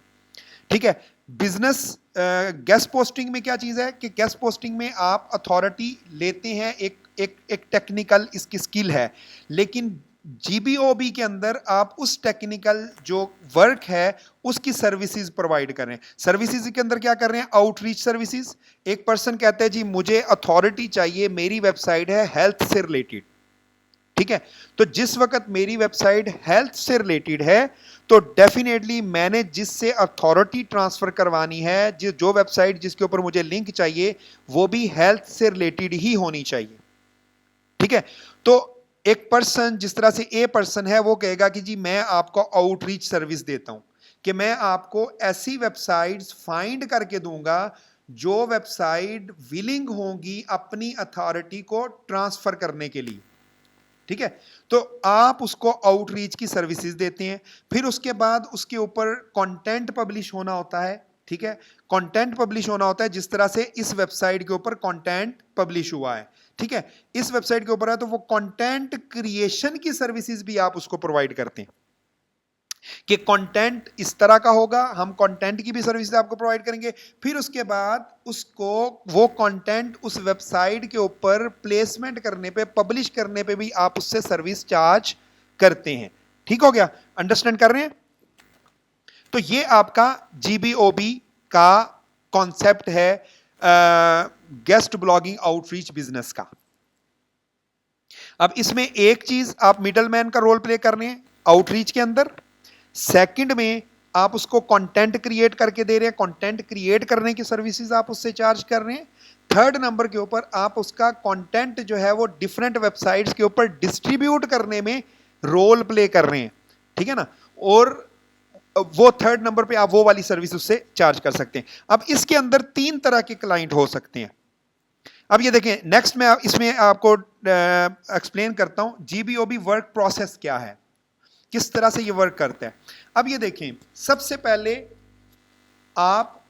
ठीक है। बिजनेस गेस्ट पोस्टिंग में क्या चीज है कि गेस्ट पोस्टिंग में आप अथॉरिटी लेते हैं, एक टेक्निकल इसकी स्किल है, लेकिन जीबीओबी के अंदर आप उस टेक्निकल जो वर्क है उसकी सर्विसेज प्रोवाइड कर रहे हैं। सर्विसेज के अंदर क्या कर रहे हैं? Outreach services. एक पर्सन कहता है जी मुझे अथॉरिटी चाहिए, मेरी वेबसाइट है हेल्थ से रिलेटेड, ठीक है, तो जिस वक्त मेरी वेबसाइट हेल्थ से रिलेटेड है तो डेफिनेटली मैंने जिससे अथॉरिटी ट्रांसफर करवानी है, जो वेबसाइट जिसके ऊपर मुझे लिंक चाहिए वो भी हेल्थ से रिलेटेड ही होनी चाहिए। ठीक है। तो एक पर्सन जिस तरह से ए पर्सन है वो कहेगा कि जी मैं आपको आउटरीच सर्विस देता हूं कि मैं आपको ऐसी वेबसाइट्स फाइंड करके दूंगा जो वेबसाइट विलिंग होंगी अपनी अथॉरिटी को ट्रांसफर करने के लिए। ठीक है। तो आप उसको आउटरीच की सर्विसेज देते हैं, फिर उसके बाद उसके ऊपर कंटेंट पब्लिश होना होता है। ठीक है। कंटेंट पब्लिश होना होता है जिस तरह से इस वेबसाइट के ऊपर कंटेंट पब्लिश हुआ है। ठीक है। इस वेबसाइट के ऊपर है तो वो कंटेंट क्रिएशन की सर्विसेज भी आप उसको प्रोवाइड करते हैं कि कंटेंट इस तरह का होगा, हम कंटेंट की भी सर्विस आपको प्रोवाइड करेंगे। फिर उसके बाद उसको वो कंटेंट उस वेबसाइट के ऊपर प्लेसमेंट करने पे, पब्लिश करने पे भी आप उससे सर्विस चार्ज करते हैं। ठीक हो गया? अंडरस्टैंड कर रहे हैं? तो ये आपका जीबीओबी का कॉन्सेप्ट है गेस्ट ब्लॉगिंग आउटरीच बिजनेस का। अब इसमें एक चीज आप मिडलमैन का रोल प्ले कर रहे हैं आउटरीच के अंदर, सेकंड में आप उसको कंटेंट क्रिएट करके दे रहे हैं, कंटेंट क्रिएट करने की सर्विसेज आप उससे चार्ज कर रहे हैं, थर्ड नंबर के ऊपर आप उसका कंटेंट जो है वो डिफरेंट वेबसाइट्स के ऊपर डिस्ट्रीब्यूट करने में रोल प्ले कर रहे हैं। ठीक है ना? और वो थर्ड नंबर पे आप वो वाली सर्विस उससे चार्ज कर सकते हैं। अब इसके अंदर तीन तरह के क्लाइंट हो सकते हैं। अब ये देखें, नेक्स्ट मैं इसमें आपको एक्सप्लेन करता हूं जीबीओबी वर्क प्रोसेस क्या है, किस तरह से ये वर्क करता है। अब ये देखें, सबसे पहले आप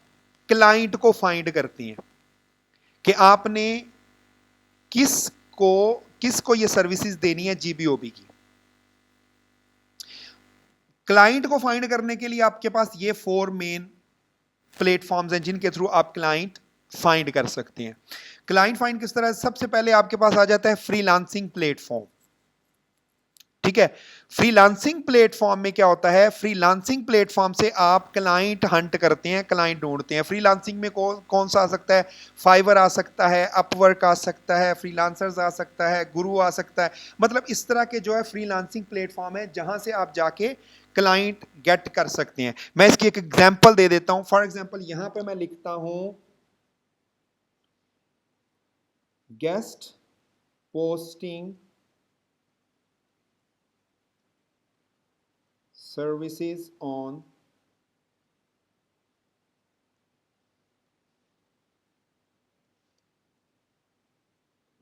क्लाइंट को फाइंड करती हैं कि आपने किसको ये सर्विसेज देनी है जीबीओबी की। क्लाइंट को फाइंड करने के लिए आपके पास ये 4 मेन प्लेटफॉर्म्स हैं जिनके थ्रू आप क्लाइंट फाइंड कर सकते हैं। क्लाइंट फाइंड किस तरह? सबसे पहले आपके पास आ जाता है फ्रीलांसिंग प्लेटफॉर्म। ठीक है। फ्रीलांसिंग प्लेटफॉर्म में क्या होता है? फ्रीलांसिंग प्लेटफॉर्म से आप क्लाइंट हंट करते हैं, क्लाइंट ढूंढते हैं। फ्रीलांसिंग में कौन सा आ सकता है? फाइवर आ सकता है, अपवर्क आ सकता है, फ्रीलांसर्स आ सकता है, गुरु आ सकता है। मतलब इस तरह के जो है फ्रीलांसिंग प्लेटफॉर्म है जहां से आप जाके क्लाइंट गेट कर सकते हैं। मैं इसकी एक एग्जांपल दे देता हूं। फॉर एग्जांपल यहां पे मैं लिखता हूं गेस्ट पोस्टिंग सर्विसेज ऑन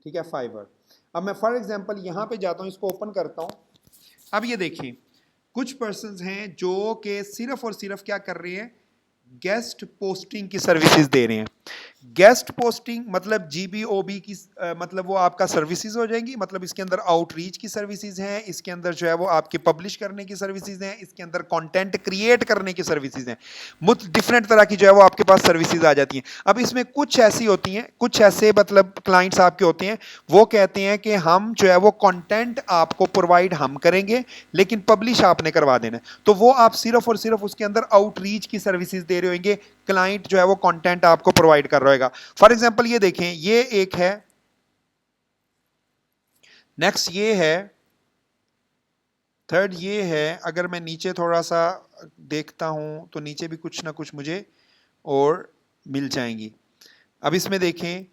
ठीक है फाइवर। अब मैं फॉर एग्जांपल यहां पे जाता हूं, इसको ओपन करता हूं। अब ये देखिए, कुछ पर्सन्स हैं जो कि सिर्फ और सिर्फ क्या कर रहे हैं? गेस्ट पोस्टिंग की सर्विसेज दे रहे हैं। गेस्ट पोस्टिंग मतलब जीबीओबी की मतलब वो आपका सर्विसेज हो जाएंगी। मतलब इसके अंदर आउटरीच की सर्विसेज हैं, इसके अंदर जो है वो आपके पब्लिश करने की सर्विसेज हैं, इसके अंदर कंटेंट क्रिएट करने की सर्विसेज हैं। डिफरेंट तरह की जो है वो आपके पास सर्विसेज आ जाती हैं। अब इसमें कुछ ऐसी होती हैं, कुछ ऐसे मतलब क्लाइंट्स आपके होते हैं, वो कहते हैं कि हम जो है वो कंटेंट आपको प्रोवाइड हम करेंगे लेकिन पब्लिश आपने करवा देना है। तो वो आप सिर्फ और सिर्फ उसके अंदर आउटरीच की सर्विसेज दे रहे होंगे, क्लाइंट जो है वो कंटेंट आपको प्रोवाइड कर रहा होगा। फॉर एग्जांपल ये देखें, ये एक है, नेक्स्ट ये है, थर्ड ये है। अगर मैं नीचे थोड़ा सा देखता हूं तो नीचे भी कुछ ना कुछ मुझे और मिल जाएंगी। अब इसमें देखें,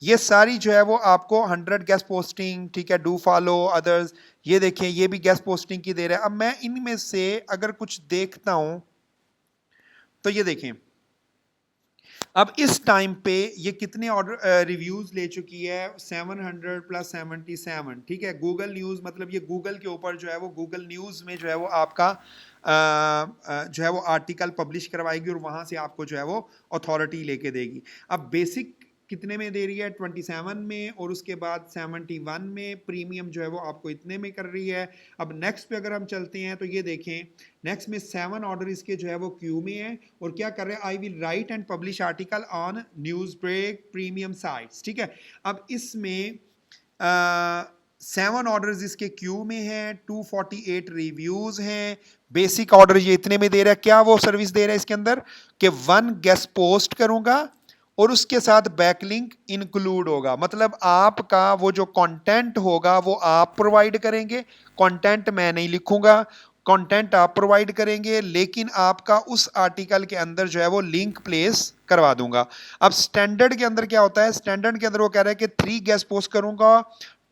ये सारी जो है वो आपको 100 गेस्ट पोस्टिंग, ठीक है, डू फॉलो अदर्स, ये देखें ये भी गेस्ट पोस्टिंग की दे रहा है। अब मैं इनमें से अगर कुछ देखता हूं तो ये देखें, अब इस टाइम पे ये कितने ऑर्डर रिव्यूज ले चुकी है? 700 प्लस 77। ठीक है, गूगल न्यूज़ मतलब ये गूगल के ऊपर जो है वो गूगल न्यूज़ में जो है वो आपका जो है वो आर्टिकल पब्लिश करवाएगी और वहां से आपको जो है वो अथॉरिटी लेके देगी। अब बेसिक कितने में दे रही है? 27 में, और उसके बाद 71 में। प्रीमियम जो है वो आपको इतने में कर रही है। अब नेक्स्ट पे अगर हम चलते हैं तो ये देखें, नेक्स्ट में 7 ऑर्डर इसके जो है वो क्यू में है, और क्या कर रहे हैं? I will write and publish article on news break premium sites. ठीक है, अब इसमें 7 ऑर्डर इसके क्यू में है, 248 रिव्यूज हैं। बेसिक ऑर्डर ये इतने में दे रहा है। क्या वो सर्विस दे रहा है इसके अंदर कि 1 गेस्ट पोस्ट करूंगा और उसके साथ बैकलिंक इंक्लूड होगा। मतलब आपका वो जो कंटेंट होगा वो आप प्रोवाइड करेंगे, कंटेंट मैं नहीं लिखूंगा, कंटेंट आप प्रोवाइड करेंगे, लेकिन आपका उस आर्टिकल के अंदर जो है वो लिंक प्लेस करवा दूंगा। अब स्टैंडर्ड के अंदर क्या होता है? स्टैंडर्ड के अंदर वो कह रहा है कि 3 गेस्ट पोस्ट करूंगा,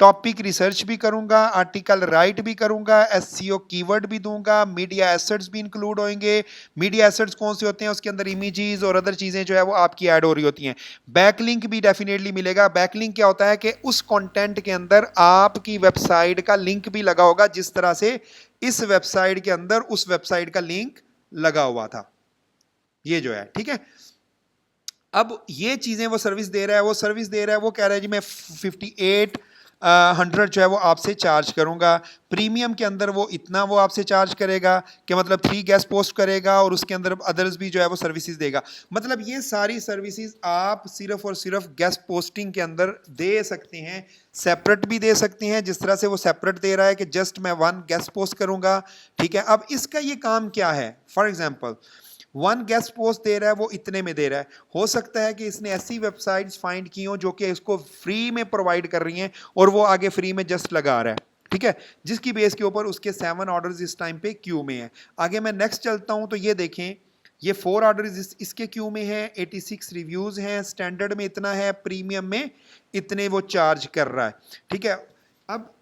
टॉपिक रिसर्च भी करूंगा, आर्टिकल राइट भी करूंगा, एसईओ कीवर्ड भी दूंगा, मीडिया एसेट्स भी इंक्लूड होंगे। मीडिया एसेट्स कौन से होते हैं? उसके अंदर इमेजेस और अदर चीजें जो है वो आपकी ऐड हो रही होती हैं। बैकलिंक भी डेफिनेटली मिलेगा। बैकलिंक क्या होता है कि उस कंटेंट के अंदर आपकी वेबसाइट का लिंक भी लगा होगा, जिस तरह से इस वेबसाइट के अंदर उस वेबसाइट का लिंक लगा हुआ था। ये जो है, ठीक है। अब ये चीजें वो सर्विस दे रहा है, वो सर्विस दे रहा है, वो कह रहा है जी मैं 58 100 जो है वो आपसे चार्ज करूंगा। प्रीमियम के अंदर वो इतना वो आपसे चार्ज करेगा कि मतलब 3 गेस्ट पोस्ट करेगा और उसके अंदर अदर्स भी जो है वो सर्विसेज देगा। मतलब ये सारी सर्विसेज आप सिर्फ और सिर्फ गेस्ट पोस्टिंग के अंदर दे सकते हैं, सेपरेट भी दे सकते हैं, जिस तरह से वो सेपरेट दे रहा है कि जस्ट मैं 1 गेस्ट पोस्ट करूंगा। ठीक है, अब इसका ये काम क्या है? फॉर एग्जाम्पल 1 गेस्ट पोस्ट दे रहा है, वो इतने में दे रहा है। हो सकता है कि इसने ऐसी वेबसाइट्स फाइंड की हो जो कि इसको फ्री में प्रोवाइड कर रही हैं और वो आगे फ्री में जस्ट लगा रहा है। ठीक है, जिसकी बेस के ऊपर उसके 7 ऑर्डर्स इस टाइम पे क्यू में है। आगे मैं नेक्स्ट चलता हूं तो ये देखें, ये 4 ऑर्डर्स इसके क्यू में है, 86 रिव्यूज हैं, स्टैंडर्ड में इतना है, प्रीमियम में इतने वो चार्ज कर रहा है। ठीक है, अब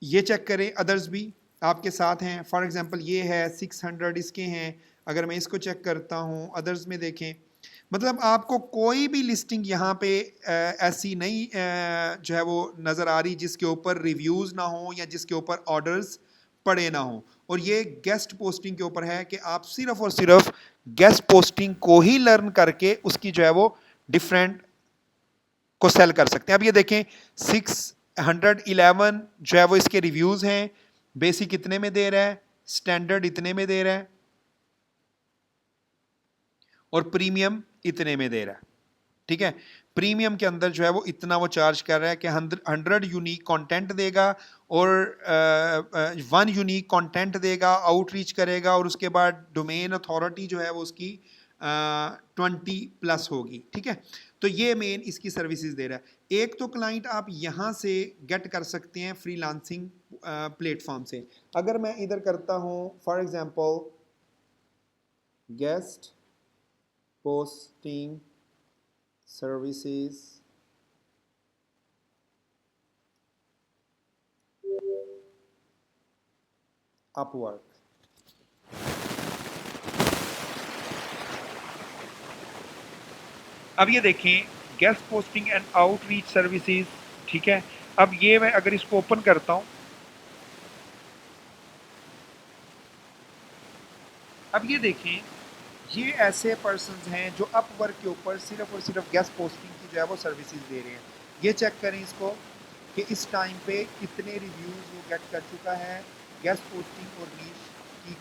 ये चेक करें, अदर्स भी आपके साथ हैं। फॉर एग्जांपल ये है 600 इसके हैं। अगर मैं इसको चेक करता हूँ अदर्स में देखें, मतलब आपको कोई भी लिस्टिंग यहाँ पे ऐसी नहीं जो है वो नज़र आ रही जिसके ऊपर रिव्यूज़ ना हो या जिसके ऊपर ऑर्डर्स पड़े ना हो। और ये गेस्ट पोस्टिंग के ऊपर है कि आप सिर्फ और सिर्फ गेस्ट पोस्टिंग को ही लर्न करके उसकी जो है वो डिफरेंट को सेल कर सकते हैं। अब ये देखें 611 जो है वो इसके रिव्यूज हैं। बेसिक इतने में दे रहा है, स्टैंडर्ड इतने में दे रहा है और प्रीमियम इतने में दे रहा है। ठीक है, प्रीमियम के अंदर जो है वो इतना वो चार्ज कर रहा है कि 100 यूनिक कंटेंट देगा और 1 यूनिक कंटेंट देगा, आउटरीच करेगा, और उसके बाद डोमेन अथॉरिटी जो है वो उसकी 20 प्लस होगी। ठीक है, तो ये मेन इसकी सर्विसेज दे रहा है। एक तो क्लाइंट आप यहां से गेट कर सकते हैं फ्रीलांसिंग प्लेटफॉर्म से। अगर मैं इधर करता हूं for example guest posting services, Upwork, अब ये देखें guest posting and outreach services. ठीक है, अब ये मैं अगर इसको ओपन करता हूं, अब ये देखें ये ऐसे पर्सन्स हैं जो अपवर्क के ऊपर सिर्फ और सिर्फ गेस्ट पोस्टिंग की जो है वो सर्विसेज दे रहे हैं। ये चेक करें इसको कि इस टाइम पे कितने रिव्यूज वो गेट कर चुका है गेस्ट पोस्टिंग और नीश की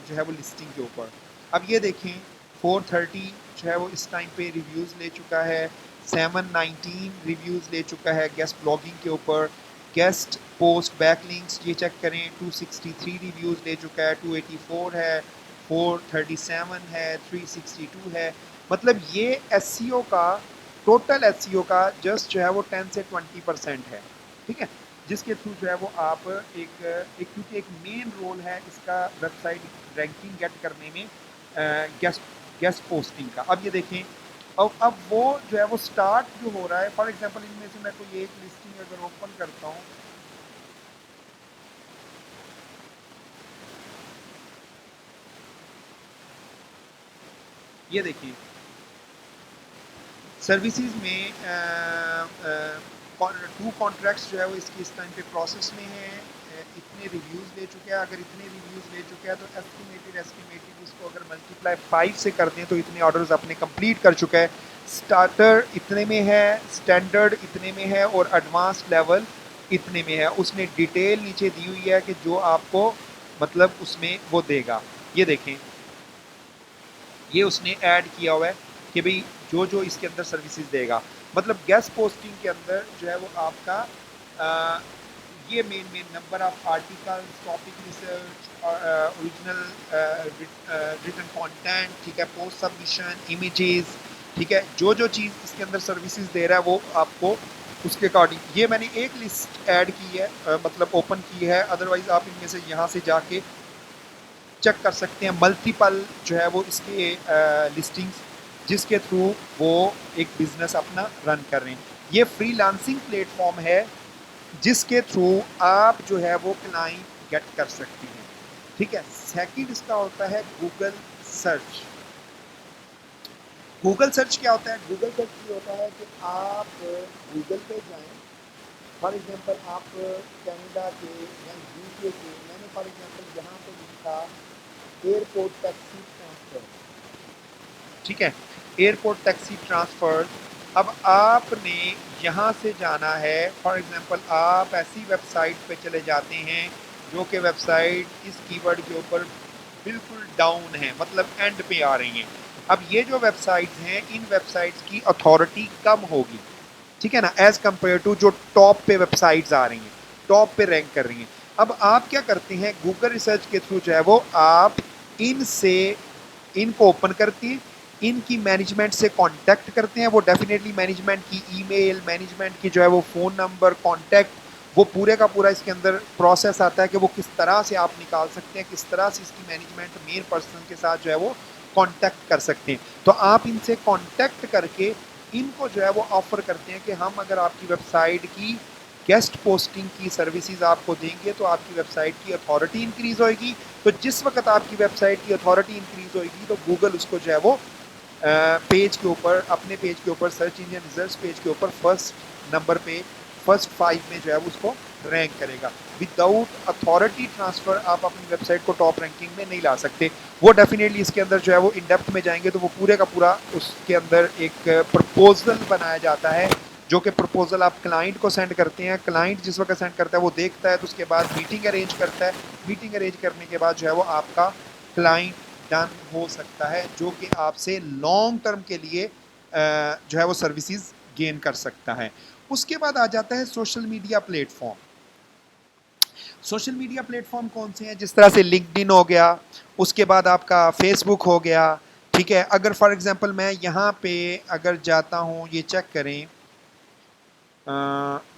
जो है वो लिस्टिंग के ऊपर। अब ये देखें 430 जो है वो इस टाइम पे रिव्यूज़ ले चुका है, 719 रिव्यूज़ ले चुका है गेस्ट ब्लॉगिंग के ऊपर। गेस्ट पोस्ट बैकलिंक्स ये चेक करें 263 रिव्यूज़ ले चुका है, 284 है, 437 है, 362 है। मतलब ये एसईओ का टोटल एसईओ का जस्ट जो है वो 10 से 20% है। ठीक है, जिसके थ्रू जो है वो आप क्योंकि एक मेन रोल है इसका वेबसाइट रैंकिंग गेट करने में गेस्ट गेस्ट पोस्टिंग का। अब ये देखें, अब वो जो है वो स्टार्ट जो हो रहा है, फॉर एग्जांपल इनमें से मैं कोई एक लिस्टिंग अगर ओपन करता हूँ, ये देखिए सर्विसेज में टू कॉन्ट्रैक्ट्स जो है वो इसकी इस टाइम पे प्रोसेस में है। इतने रिव्यूज़ ले चुके हैं, अगर इतने रिव्यूज़ ले चुके हैं तो एस्टिमेटेड इसको अगर मल्टीप्लाई 5 से कर दें तो इतने ऑर्डर्स अपने कंप्लीट कर चुका है। स्टार्टर इतने में है, स्टैंडर्ड इतने में है और एडवांस लेवल इतने में है। उसने डिटेल नीचे दी हुई है कि जो आपको मतलब उसमें वो देगा। ये देखें ये उसने ऐड किया हुआ है कि भाई जो जो इसके अंदर सर्विसेज देगा। मतलब गेस्ट पोस्टिंग के अंदर जो है वो आपका आ, ये main main number of articles, topic research, original written content, ठीक है, पोस्ट सबमिशन, इमेजेस, ठीक है, जो जो चीज़ इसके अंदर सर्विसेज दे रहा है वो आपको उसके अकॉर्डिंग। ये मैंने एक लिस्ट ऐड की है, मतलब ओपन की है, अदरवाइज आप इनमें से यहाँ से जाके चेक कर सकते हैं मल्टीपल जो है वो इसके लिस्टिंग्स जिसके थ्रू वो एक बिज़नेस अपना रन कर रहे हैं। ये फ्रीलांसिंग प्लेटफॉर्म है जिसके थ्रू आप जो है वो क्लाइंट गेट कर सकते हैं। ठीक है, सेकंड इसका होता है गूगल सर्च। गूगल सर्च क्या होता है? गूगल सर्च ये होता है कि आप गूगल पे जाएं, फॉर एग्जांपल आप कनाडा के या यूके के, मैंने फॉर एग्जांपल यहाँ पे लिखा एयरपोर्ट टैक्सी ट्रांसफ़र, ठीक है, एयरपोर्ट टैक्सी ट्रांसफ़र। अब आपने यहाँ से जाना है, फॉर एग्जांपल आप ऐसी वेबसाइट पे चले जाते हैं जो कि वेबसाइट इस कीवर्ड के ऊपर बिल्कुल डाउन है, मतलब एंड पे आ रही हैं। अब ये जो वेबसाइट्स हैं इन वेबसाइट्स की अथॉरिटी कम होगी, ठीक है ना, एज कंपेयर टू जो टॉप पे वेबसाइट्स आ रही हैं, टॉप पे रैंक कर रही हैं। अब आप क्या करते हैं, गूगल रिसर्च के थ्रू जो है वो आप इनसे इनको ओपन करते हैं, इनकी मैनेजमेंट से कांटेक्ट करते हैं। वो डेफिनेटली मैनेजमेंट की ईमेल, मैनेजमेंट की जो है वो फ़ोन नंबर, कांटेक्ट, वो पूरे का पूरा इसके अंदर प्रोसेस आता है कि वो किस तरह से आप निकाल सकते हैं, किस तरह से इसकी मैनेजमेंट मेन पर्सन के साथ जो है वो कांटेक्ट कर सकते हैं। तो आप इनसे कांटेक्ट करके इनको जो है वो ऑफ़र करते हैं कि हम अगर आपकी वेबसाइट की गेस्ट पोस्टिंग की सर्विसेज आपको देंगे तो आपकी वेबसाइट की अथॉरिटी इंक्रीज़ होएगी। तो जिस वक्त आपकी वेबसाइट की अथॉरिटी इंक्रीज़ होएगी तो गूगल उसको जो है वो पेज के ऊपर, अपने पेज के ऊपर, सर्च इंजन रिजल्ट्स पेज के ऊपर फर्स्ट नंबर पे, फर्स्ट 5 में जो है उसको रैंक करेगा। विदाउट अथॉरिटी ट्रांसफ़र आप अपनी वेबसाइट को टॉप रैंकिंग में नहीं ला सकते। वो डेफिनेटली इसके अंदर जो है वो इन डेप्थ में जाएंगे तो वो पूरे का पूरा उसके अंदर एक प्रपोजल बनाया जाता है, जो कि प्रपोजल आप क्लाइंट को सेंड करते हैं। क्लाइंट जिस वक्त सेंड करता है वो देखता है, तो उसके बाद मीटिंग अरेंज करता है। मीटिंग अरेंज करने के बाद जो है वो आपका क्लाइंट डन हो सकता है, जो कि आपसे लॉन्ग टर्म के लिए जो है वो सर्विसेज गेन कर सकता है। उसके बाद आ जाता है social media platform. Social media platform कौन से हैं? जिस तरह से लिंक्डइन हो गया, उसके बाद आपका फेसबुक हो गया, ठीक है। अगर फॉर एग्जांपल मैं यहाँ पे अगर जाता हूँ, ये चेक करें,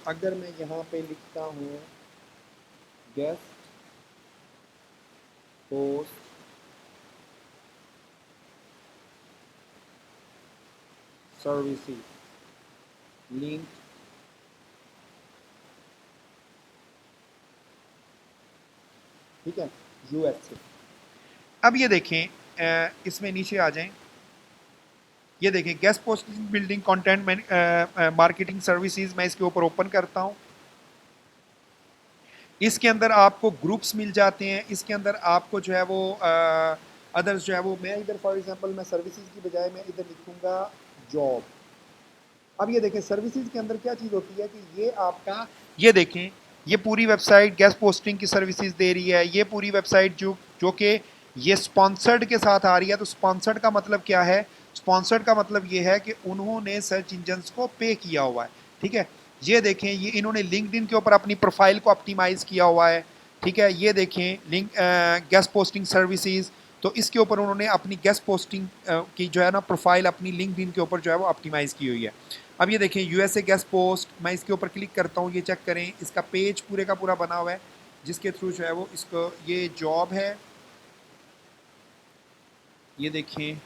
अगर मैं यहाँ पे लिखता हूँ गेस्ट पोस्ट सर्विसेज लिंक, ठीक है, यूएस से। अब ये देखें, इसमें नीचे आ जाएं, ये देखें guest posting building content marketing services, मैं इसके ऊपर ओपन करता हूँ। इसके अंदर आपको ग्रुप्स मिल जाते हैं, इसके अंदर आपको जो है वो अदर्स जो है वो, मैं इधर फॉर एग्जांपल मैं सर्विसेज की बजाय मैं इधर लिखूंगा जॉब। अब ये देखें सर्विसेज के अंदर क्या चीज़ होती है कि ये आपका, ये देखें, ये पूरी वेबसाइट गेस्ट पोस्टिंग की सर्विसेज दे रही है। ये पूरी वेबसाइट जो जो कि ये स्पॉन्सर्ड के साथ आ रही है। तो स्पॉन्सर्ड का मतलब क्या है? स्पॉन्सर्ड का मतलब ये है कि उन्होंने सर्च इंजन्स को पे किया हुआ है, ठीक है। ये देखें, ये इन्होंने लिंक्डइन के ऊपर अपनी प्रोफाइल को ऑप्टिमाइज़ किया हुआ है, ठीक है। ये देखें लिंक गेस्ट पोस्टिंग सर्विसेज, तो इसके ऊपर उन्होंने अपनी गेस्ट पोस्टिंग की जो है ना प्रोफाइल अपनी लिंक्डइन के ऊपर जो है वो ऑप्टिमाइज़ की हुई है। अब ये देखें यूएसए गेस्ट पोस्ट, मैं इसके ऊपर क्लिक करता हूँ, ये चेक करें, इसका पेज पूरे का पूरा बना हुआ है जिसके थ्रू जो है वो इसको, ये जॉब है, ये देखें,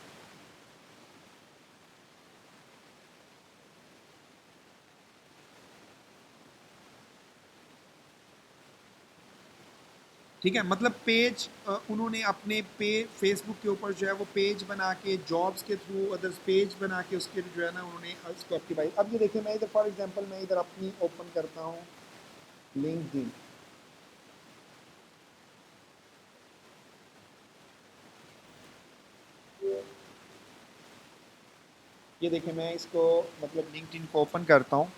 ठीक है, मतलब पेज उन्होंने अपने फेसबुक के ऊपर जो है वो पेज बना के जॉब्स के थ्रू अदर्स पेज बना के उसके जो है ना उन्होंने उसको ऑक्टिवाइज। अब ये देखिए मैं इधर फॉर एग्जांपल मैं इधर अपनी ओपन करता हूँ लिंक्डइन। ये देखिए मैं इसको मतलब लिंक्डइन को ओपन करता हूँ।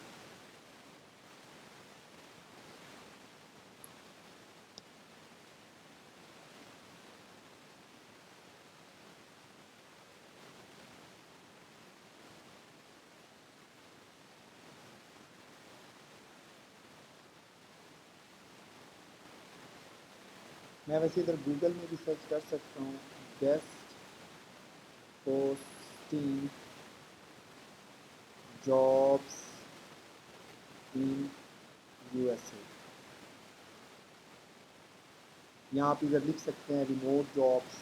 मैं वैसे इधर गूगल में भी सर्च कर सकता हूँ guest posting jobs in USA. यहाँ आप इधर लिख सकते हैं रिमोट जॉब्स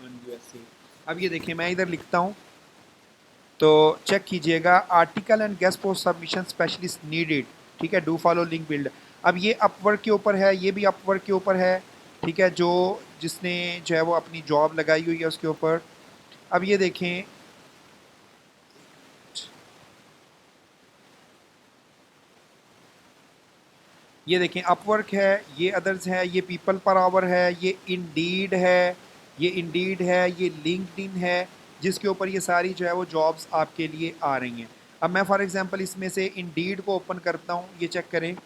इन यूएसए। अब ये देखिए मैं इधर लिखता हूँ तो चेक कीजिएगा article and guest post submission specialist needed. ठीक है, डू फॉलो लिंक बिल्ड। अब ये अपवर्क के ऊपर है, ये भी अपवर्क के ऊपर है। ठीक है, जो जिसने जो है वो अपनी जॉब लगाई हुई है उसके ऊपर। अब ये देखें, ये देखें अपवर्क है, ये अदर्स है, ये पीपल पर आवर है, ये इंडीड है, ये इंडीड है, ये लिंक्डइन है, जिसके ऊपर ये सारी जो है वो जॉब्स आपके लिए आ रही हैं। अब मैं फॉर एग्जांपल इसमें से इंडीड को ओपन करता हूँ, ये चेक करें।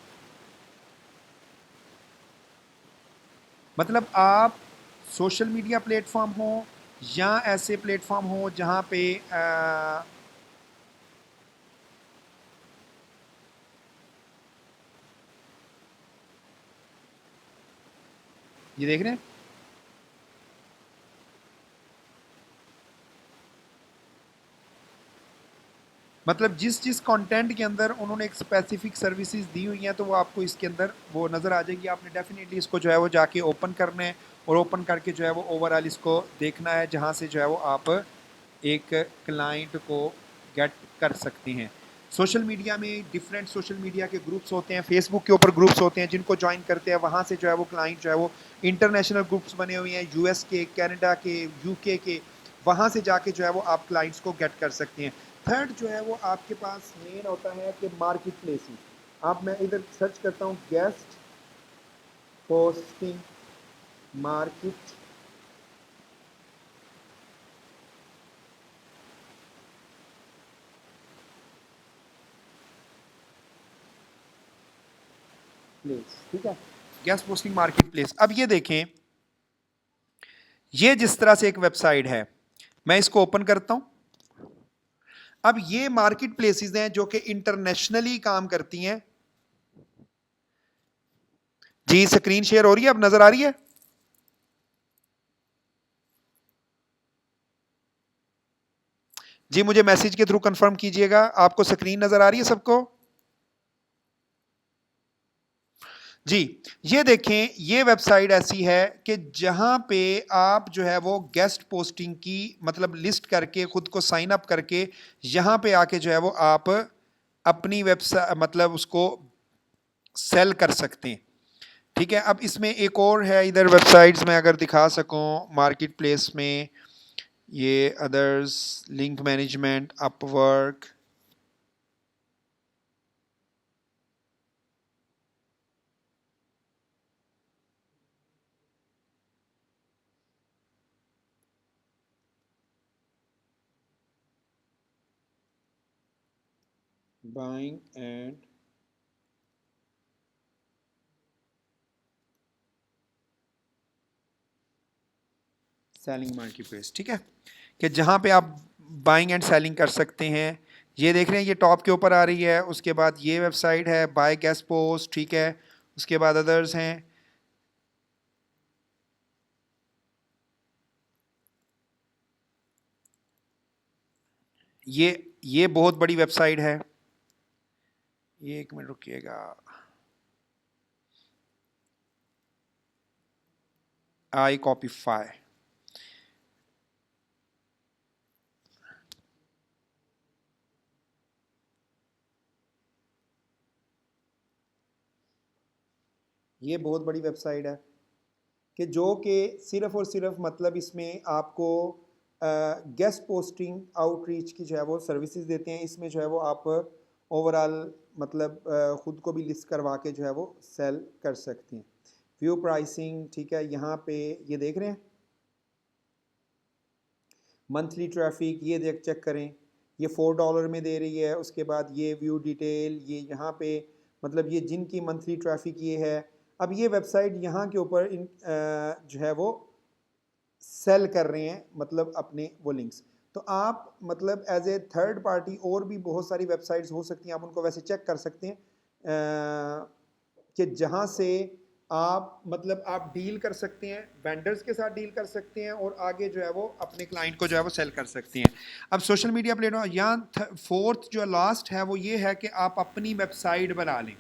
मतलब आप सोशल मीडिया प्लेटफॉर्म हो या ऐसे प्लेटफॉर्म हो जहाँ पे ये देख रहे हैं, मतलब जिस जिस कंटेंट के अंदर उन्होंने एक स्पेसिफिक सर्विसेज दी हुई हैं तो वो आपको इसके अंदर वो नज़र आ जाएगी। आपने डेफिनेटली इसको जो है वो जाके ओपन करना है और ओपन करके जो है वो ओवरऑल इसको देखना है, जहाँ से जो है वो आप एक क्लाइंट को गेट कर सकते हैं। सोशल मीडिया में डिफरेंट सोशल मीडिया के ग्रुप्स होते हैं, फेसबुक के ऊपर ग्रुप्स होते हैं, जिनको ज्वाइन करते हैं वहाँ से जो है वो क्लाइंट जो है वो इंटरनेशनल ग्रुप्स बने हुए हैं, यूएस के, कनाडा के, यूके के, वहाँ से जाके जो है वो आप क्लाइंट्स को गेट कर सकते हैं। थर्ड जो है वो आपके पास मेन होता है कि मार्केट प्लेसिंग। आप मैं इधर सर्च करता हूँ गेस्ट पोस्टिंग मार्केट प्लेस। ठीक है, गेस्ट पोस्टिंग मार्केट प्लेस। अब ये देखें, ये जिस तरह से एक वेबसाइट है, मैं इसको ओपन करता हूं। अब ये मार्केट प्लेसेस हैं जो कि इंटरनेशनली काम करती हैं। जी स्क्रीन शेयर हो रही है, अब नजर आ रही है? जी मुझे मैसेज के थ्रू कंफर्म कीजिएगा, आपको स्क्रीन नजर आ रही है सबको? जी, ये देखें, ये वेबसाइट ऐसी है कि जहां पे आप जो है वो गेस्ट पोस्टिंग की मतलब लिस्ट करके खुद को साइन अप करके यहां पे आके जो है वो आप अपनी वेबसाइट मतलब उसको सेल कर सकते हैं। ठीक है, अब इसमें एक और है इधर वेबसाइट्स में अगर दिखा सकूं मार्केट प्लेस में, ये others link management Upwork, buying and selling market place. ठीक है, कि जहाँ पे आप बाइंग एंड सेलिंग कर सकते हैं। ये देख रहे हैं, ये टॉप के ऊपर आ रही है, उसके बाद ये वेबसाइट है बाय गेस्ट पोस्ट। ठीक है, उसके बाद अदर्स हैं। ये बहुत बड़ी वेबसाइट है। ये एक मिनट रुकिएगा, आई कॉपीफाई। ये बहुत बड़ी वेबसाइट है। कि जो कि सिर्फ़ और सिर्फ मतलब इसमें आपको गेस्ट पोस्टिंग आउटरीच की जो है वो सर्विसेज देते हैं। इसमें जो है वो आप ओवरऑल मतलब ख़ुद को भी लिस्ट करवा के जो है वो सेल कर सकते हैं। व्यू प्राइसिंग, ठीक है, यहाँ पे ये देख रहे हैं मंथली ट्रैफिक, ये देख चेक करें, ये $4 में दे रही है। उसके बाद ये व्यू डिटेल, ये यहाँ पे मतलब ये जिनकी मंथली ट्रैफिक ये है। अब ये वेबसाइट यहाँ के ऊपर इन जो है वो सेल कर रहे हैं मतलब अपने वो लिंक्स। तो आप मतलब एज ए थर्ड पार्टी और भी बहुत सारी वेबसाइट्स हो सकती हैं, आप उनको वैसे चेक कर सकते हैं कि जहाँ से आप मतलब आप डील कर सकते हैं, वेंडर्स के साथ डील कर सकते हैं और आगे जो है वो अपने क्लाइंट को जो है वो सेल कर सकते हैं। अब सोशल मीडिया प्लेटफॉर्म यहाँ फोर्थ जो लास्ट है वो ये है कि आप अपनी वेबसाइट बना लें,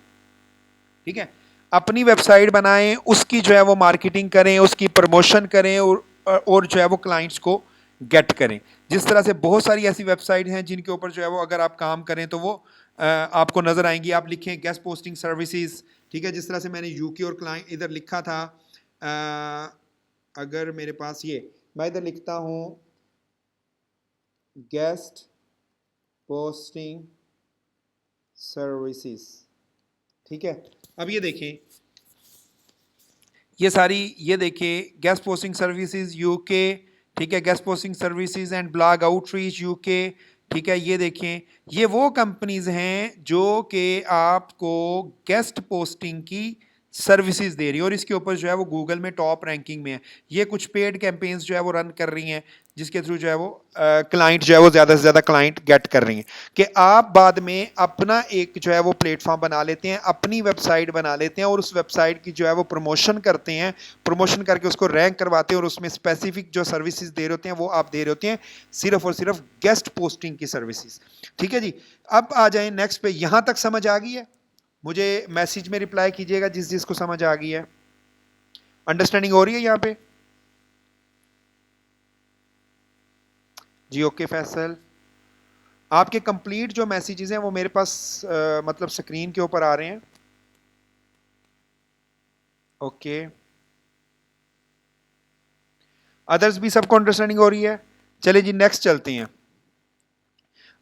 ठीक है, अपनी वेबसाइट बनाएं, उसकी जो है वो मार्केटिंग करें, उसकी प्रमोशन करें और जो है वो क्लाइंट्स को गेट करें। जिस तरह से बहुत सारी ऐसी वेबसाइट हैं जिनके ऊपर जो है वो अगर आप काम करें तो वो आपको नज़र आएंगी। आप लिखें गेस्ट पोस्टिंग सर्विसेज, ठीक है, जिस तरह से मैंने यूके और क्लाइंट इधर लिखा था। अगर मेरे पास ये मैं इधर लिखता हूँ गेस्ट पोस्टिंग सर्विसेज, ठीक है, अब ये देखें ये सारी, ये देखिए गेस्ट पोस्टिंग सर्विसेज यूके, ठीक है, guest posting services and blog outreach UK, ठीक है, ये देखें ये वो कंपनीज हैं जो कि आपको गेस्ट पोस्टिंग की सर्विसेज दे रही है और इसके ऊपर जो है वो गूगल में टॉप रैंकिंग में है। ये कुछ पेड कैंपेन्स जो है वो रन कर रही हैं जिसके थ्रू जो है वो क्लाइंट जो है वो ज़्यादा से ज़्यादा क्लाइंट गेट कर रही हैं कि आप बाद में अपना एक जो है वो प्लेटफॉर्म बना लेते हैं, अपनी वेबसाइट बना लेते हैं और उस वेबसाइट की जो है वो प्रमोशन करते हैं, प्रमोशन करके उसको रैंक करवाते हैं और उसमें स्पेसिफिक जो सर्विसेज दे रहे होते हैं वो आप दे रहे होते हैं सिर्फ और सिर्फ गेस्ट पोस्टिंग की सर्विसेज। ठीक है जी, अब आ जाए नेक्स्ट पे। यहाँ तक समझ आ गई है? मुझे मैसेज में रिप्लाई कीजिएगा जिस जिसको समझ आ गई है। अंडरस्टैंडिंग हो रही है यहाँ पे? जी ओके फैसल, आपके कंप्लीट जो मैसेजेस हैं वो मेरे पास मतलब स्क्रीन के ऊपर आ रहे हैं। ओके, अदर्स भी सबको अंडरस्टैंडिंग हो रही है? चले जी नेक्स्ट चलते हैं।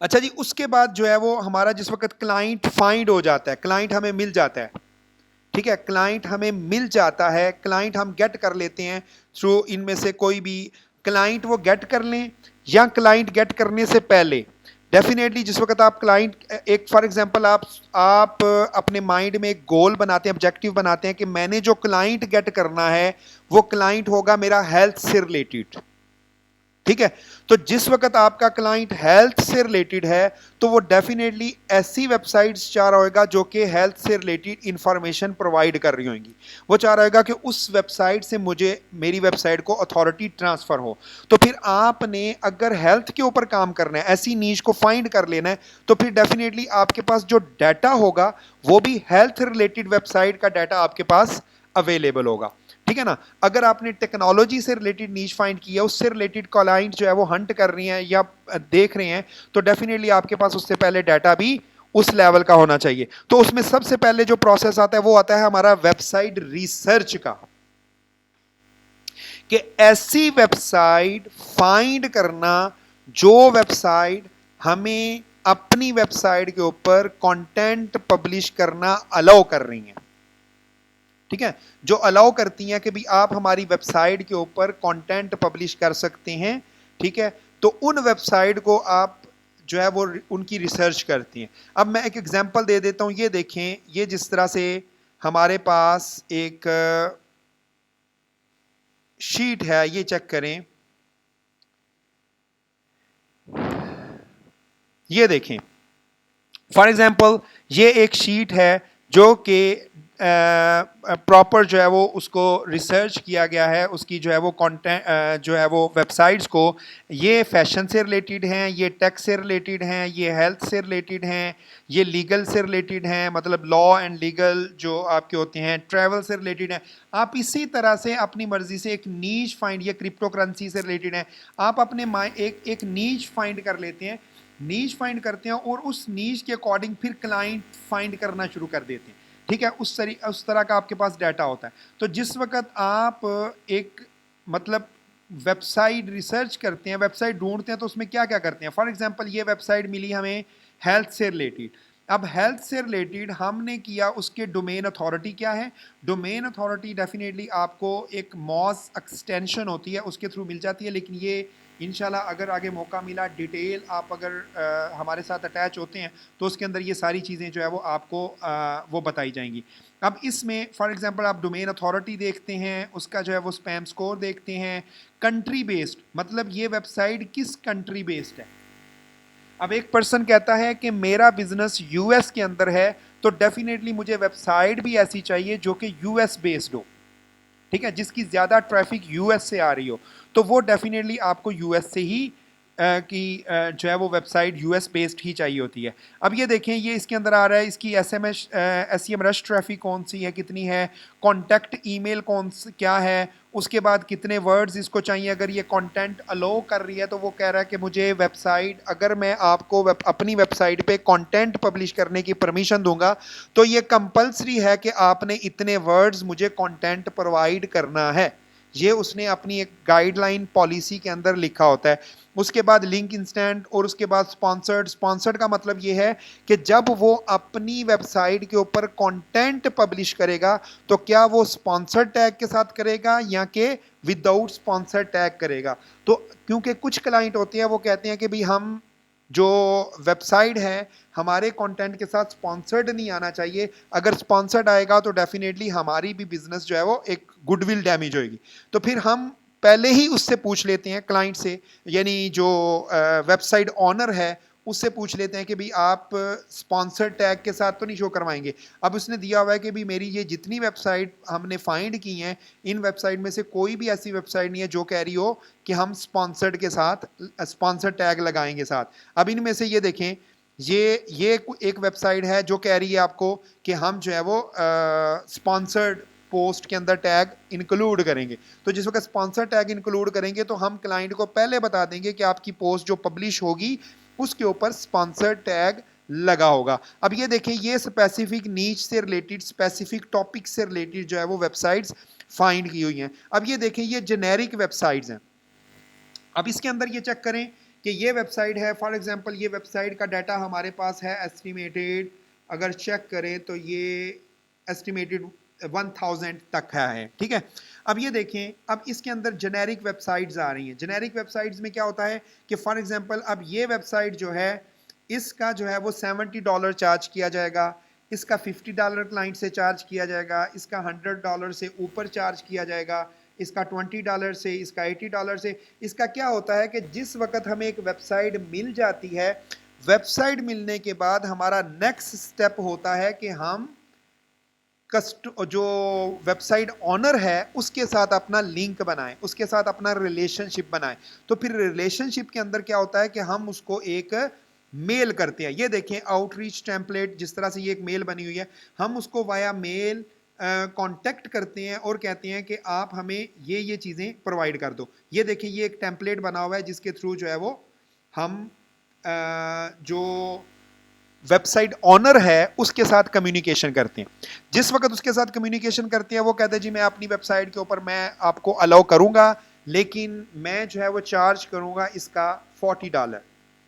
अच्छा जी, उसके बाद जो है वो हमारा जिस वक्त क्लाइंट फाइंड हो जाता है, क्लाइंट हमें मिल जाता है, ठीक है, क्लाइंट हमें मिल जाता है, क्लाइंट हम गेट कर लेते हैं थ्रू इनमें से कोई भी क्लाइंट वो गेट कर लें या क्लाइंट गेट करने से पहले डेफिनेटली जिस वक्त आप क्लाइंट एक फॉर एग्जांपल आप अपने माइंड में एक गोल बनाते हैं, ऑब्जेक्टिव बनाते हैं कि मैंने जो क्लाइंट गेट करना है वो क्लाइंट होगा मेरा हेल्थ से रिलेटेड, ठीक है। तो जिस वक्त आपका क्लाइंट हेल्थ से रिलेटेड है तो वो डेफिनेटली ऐसी वेबसाइट्स चाह रहा होगा जो कि हेल्थ से रिलेटेड इंफॉर्मेशन प्रोवाइड कर रही होंगी। वो चाह रहा होगा कि उस वेबसाइट से मुझे मेरी वेबसाइट को अथॉरिटी ट्रांसफर हो। तो फिर आपने अगर हेल्थ के ऊपर काम करना है, ऐसी नीश को फाइंड कर लेना है, तो फिर डेफिनेटली आपके पास जो डाटा होगा वो भी हेल्थ रिलेटेड वेबसाइट का डाटा आपके पास अवेलेबल होगा, ठीक है ना। अगर आपने टेक्नोलॉजी से रिलेटेड नीश फाइंड किया, उससे रिलेटेड क्लाइंट जो है वो हंट कर रही हैं या देख रहे हैं, तो डेफिनेटली आपके पास उससे पहले डाटा भी उस लेवल का होना चाहिए। तो उसमें सबसे पहले जो प्रोसेस आता है वो आता है हमारा वेबसाइट रिसर्च का, कि ऐसी वेबसाइट फाइंड करना जो वेबसाइट हमें अपनी वेबसाइट के ऊपर कंटेंट पब्लिश करना अलाउ कर रही हैं, ठीक है, जो अलाउ करती हैं कि भी आप हमारी वेबसाइट के ऊपर कंटेंट पब्लिश कर सकते हैं, ठीक है। तो उन वेबसाइट को आप जो है वो उनकी रिसर्च करती हैं। अब मैं एक एग्जांपल दे देता हूं, ये देखें, ये जिस तरह से हमारे पास एक शीट है, ये चेक करें, ये देखें फॉर एग्जांपल ये एक शीट है जो कि प्रॉपर जो है वो उसको रिसर्च किया गया है, उसकी जो है वो कंटेंट जो है वो वेबसाइट्स को, ये फैशन से रिलेटेड हैं, ये टेक से रिलेटेड हैं, ये हेल्थ से रिलेटेड हैं, ये लीगल से रिलेटेड हैं, मतलब लॉ एंड लीगल जो आपके होते हैं, ट्रैवल से रिलेटेड हैं। आप इसी तरह से अपनी मर्जी से एक नीश फाइंड, ये क्रिप्टो करेंसी से रिलेटेड है, आप अपने एक नीश फाइंड कर लेते हैं, नीश फाइंड करते हैं और उस नीश के अकॉर्डिंग फिर क्लाइंट फाइंड करना शुरू कर देते हैं। ठीक है, उस तरह का आपके पास डाटा होता है। तो जिस वक्त आप एक मतलब वेबसाइट रिसर्च करते हैं, वेबसाइट ढूंढते हैं, तो उसमें क्या क्या करते हैं। फॉर एग्जांपल ये वेबसाइट मिली हमें हेल्थ से रिलेटेड। अब हेल्थ से रिलेटेड हमने किया, उसके डोमेन अथॉरिटी क्या है। डोमेन अथॉरिटी डेफिनेटली आपको एक मॉस एक्सटेंशन होती है उसके थ्रू मिल जाती है, लेकिन ये इंशाल्लाह अगर आगे मौका मिला डिटेल आप अगर हमारे साथ अटैच होते हैं तो उसके अंदर ये सारी चीज़ें जो है वो आपको वो बताई जाएंगी। अब इसमें फॉर एग्जांपल आप डोमेन अथॉरिटी देखते हैं, उसका जो है वो स्पैम स्कोर देखते हैं, कंट्री बेस्ड मतलब ये वेबसाइट किस कंट्री बेस्ड है। अब एक पर्सन कहता है कि मेरा बिजनेस यूएस के अंदर है, तो डेफिनेटली मुझे वेबसाइट भी ऐसी चाहिए जो कि यूएस बेस्ड हो, ठीक है, जिसकी ज़्यादा ट्रैफिक यूएस से आ रही हो। तो वो डेफिनेटली आपको यूएस से ही जो है वो वेबसाइट यूएस बेस्ड ही चाहिए होती है। अब ये देखें, ये इसके अंदर आ रहा है, इसकी एसईएम रश ट्रैफिक कौन सी है, कितनी है, कॉन्टैक्ट ईमेल क्या है, उसके बाद कितने वर्ड्स इसको चाहिए। अगर ये कंटेंट अलो कर रही है तो वो कह रहा है कि मुझे वेबसाइट, अगर मैं आपको अपनी वेबसाइट पे कंटेंट पब्लिश करने की परमिशन दूंगा तो ये कंपलसरी है कि आपने इतने वर्ड्स मुझे कंटेंट प्रोवाइड करना है। ये उसने अपनी एक गाइडलाइन पॉलिसी के अंदर लिखा होता है। उसके बाद लिंक इंस्टेंट और उसके बाद स्पॉन्सर्ड। स्पॉन्सर्ड का मतलब ये है कि जब वो अपनी वेबसाइट के ऊपर कंटेंट पब्लिश करेगा तो क्या वो स्पॉन्सर टैग के साथ करेगा या कि विदाउट स्पॉन्सर टैग करेगा। तो क्योंकि कुछ क्लाइंट होते हैं वो कहते हैं कि भाई हम जो वेबसाइट है हमारे कंटेंट के साथ स्पॉन्सर्ड नहीं आना चाहिए, अगर स्पॉन्सर्ड आएगा तो डेफिनेटली हमारी भी बिजनेस जो है वो एक गुडविल डैमेज होगी। तो फिर हम पहले ही उससे पूछ लेते हैं क्लाइंट से, यानी जो वेबसाइट ऑनर है उससे पूछ लेते हैं कि भाई आप स्पॉन्सर टैग के साथ तो नहीं शो करवाएंगे। अब उसने दिया हुआ है कि भाई मेरी ये जितनी वेबसाइट हमने फाइंड की हैं इन वेबसाइट में से कोई भी ऐसी वेबसाइट नहीं है जो कह रही हो कि हम स्पॉन्सर्ड के साथ स्पॉन्सर टैग लगाएंगे साथ। अब इनमें से ये देखें, ये एक वेबसाइट है जो कह रही है आपको कि हम जो है वो स्पॉन्सर्ड पोस्ट के अंदर टैग इंक्लूड करेंगे। तो जिस वक्त स्पॉन्सर टैग इंक्लूड करेंगे तो हम क्लाइंट को पहले बता देंगे कि आपकी पोस्ट जो पब्लिश होगी उसके ऊपर स्पॉन्सर टैग लगा होगा। अब ये देखें, ये स्पेसिफिक नीच से रिलेटेड, स्पेसिफिक टॉपिक से रिलेटेड जो है वो वेबसाइट्स फाइंड की हुई हैं। अब ये देखें, ये जेनेरिक वेबसाइट्स हैं। अब इसके अंदर ये चेक करें कि ये वेबसाइट है, फॉर एग्जांपल ये वेबसाइट का डाटा हमारे पास है एस्टिमेटेड, अगर चेक करें तो ये एस्टिमेटेड 1000 तक है, ठीक है। अब ये देखें, अब इसके अंदर जेनेरिक वेबसाइट्स आ रही हैं। जेनेरिक वेबसाइट्स में क्या होता है कि फॉर एग्जांपल अब ये वेबसाइट जो है इसका जो है वो $70 चार्ज किया जाएगा, इसका $50 क्लाइंट से चार्ज किया जाएगा, इसका $100 से ऊपर चार्ज किया जाएगा, इसका $20 से, इसका $80 से। इसका क्या होता है कि जिस वक्त हमें एक वेबसाइट मिल जाती है, वेबसाइट मिलने के बाद हमारा नेक्स्ट स्टेप होता है कि हम जो वेबसाइट ऑनर है उसके साथ अपना लिंक बनाएं, उसके साथ अपना रिलेशनशिप बनाएं। तो फिर रिलेशनशिप के अंदर क्या होता है कि हम उसको एक मेल करते हैं। ये देखें आउटरीच टेम्पलेट, जिस तरह से ये एक मेल बनी हुई है, हम उसको वाया मेल कांटेक्ट करते हैं और कहते हैं कि आप हमें ये चीज़ें प्रोवाइड कर दो। ये देखिए, ये एक टेम्पलेट बना हुआ है जिसके थ्रू जो है वो हम जो वेबसाइट ऑनर है उसके साथ कम्युनिकेशन करते हैं। जिस वक्त उसके साथ कम्युनिकेशन करते हैं वो कहते हैं जी मैं अपनी वेबसाइट के ऊपर मैं आपको अलाउ करूंगा, लेकिन मैं जो है वो चार्ज करूंगा इसका $40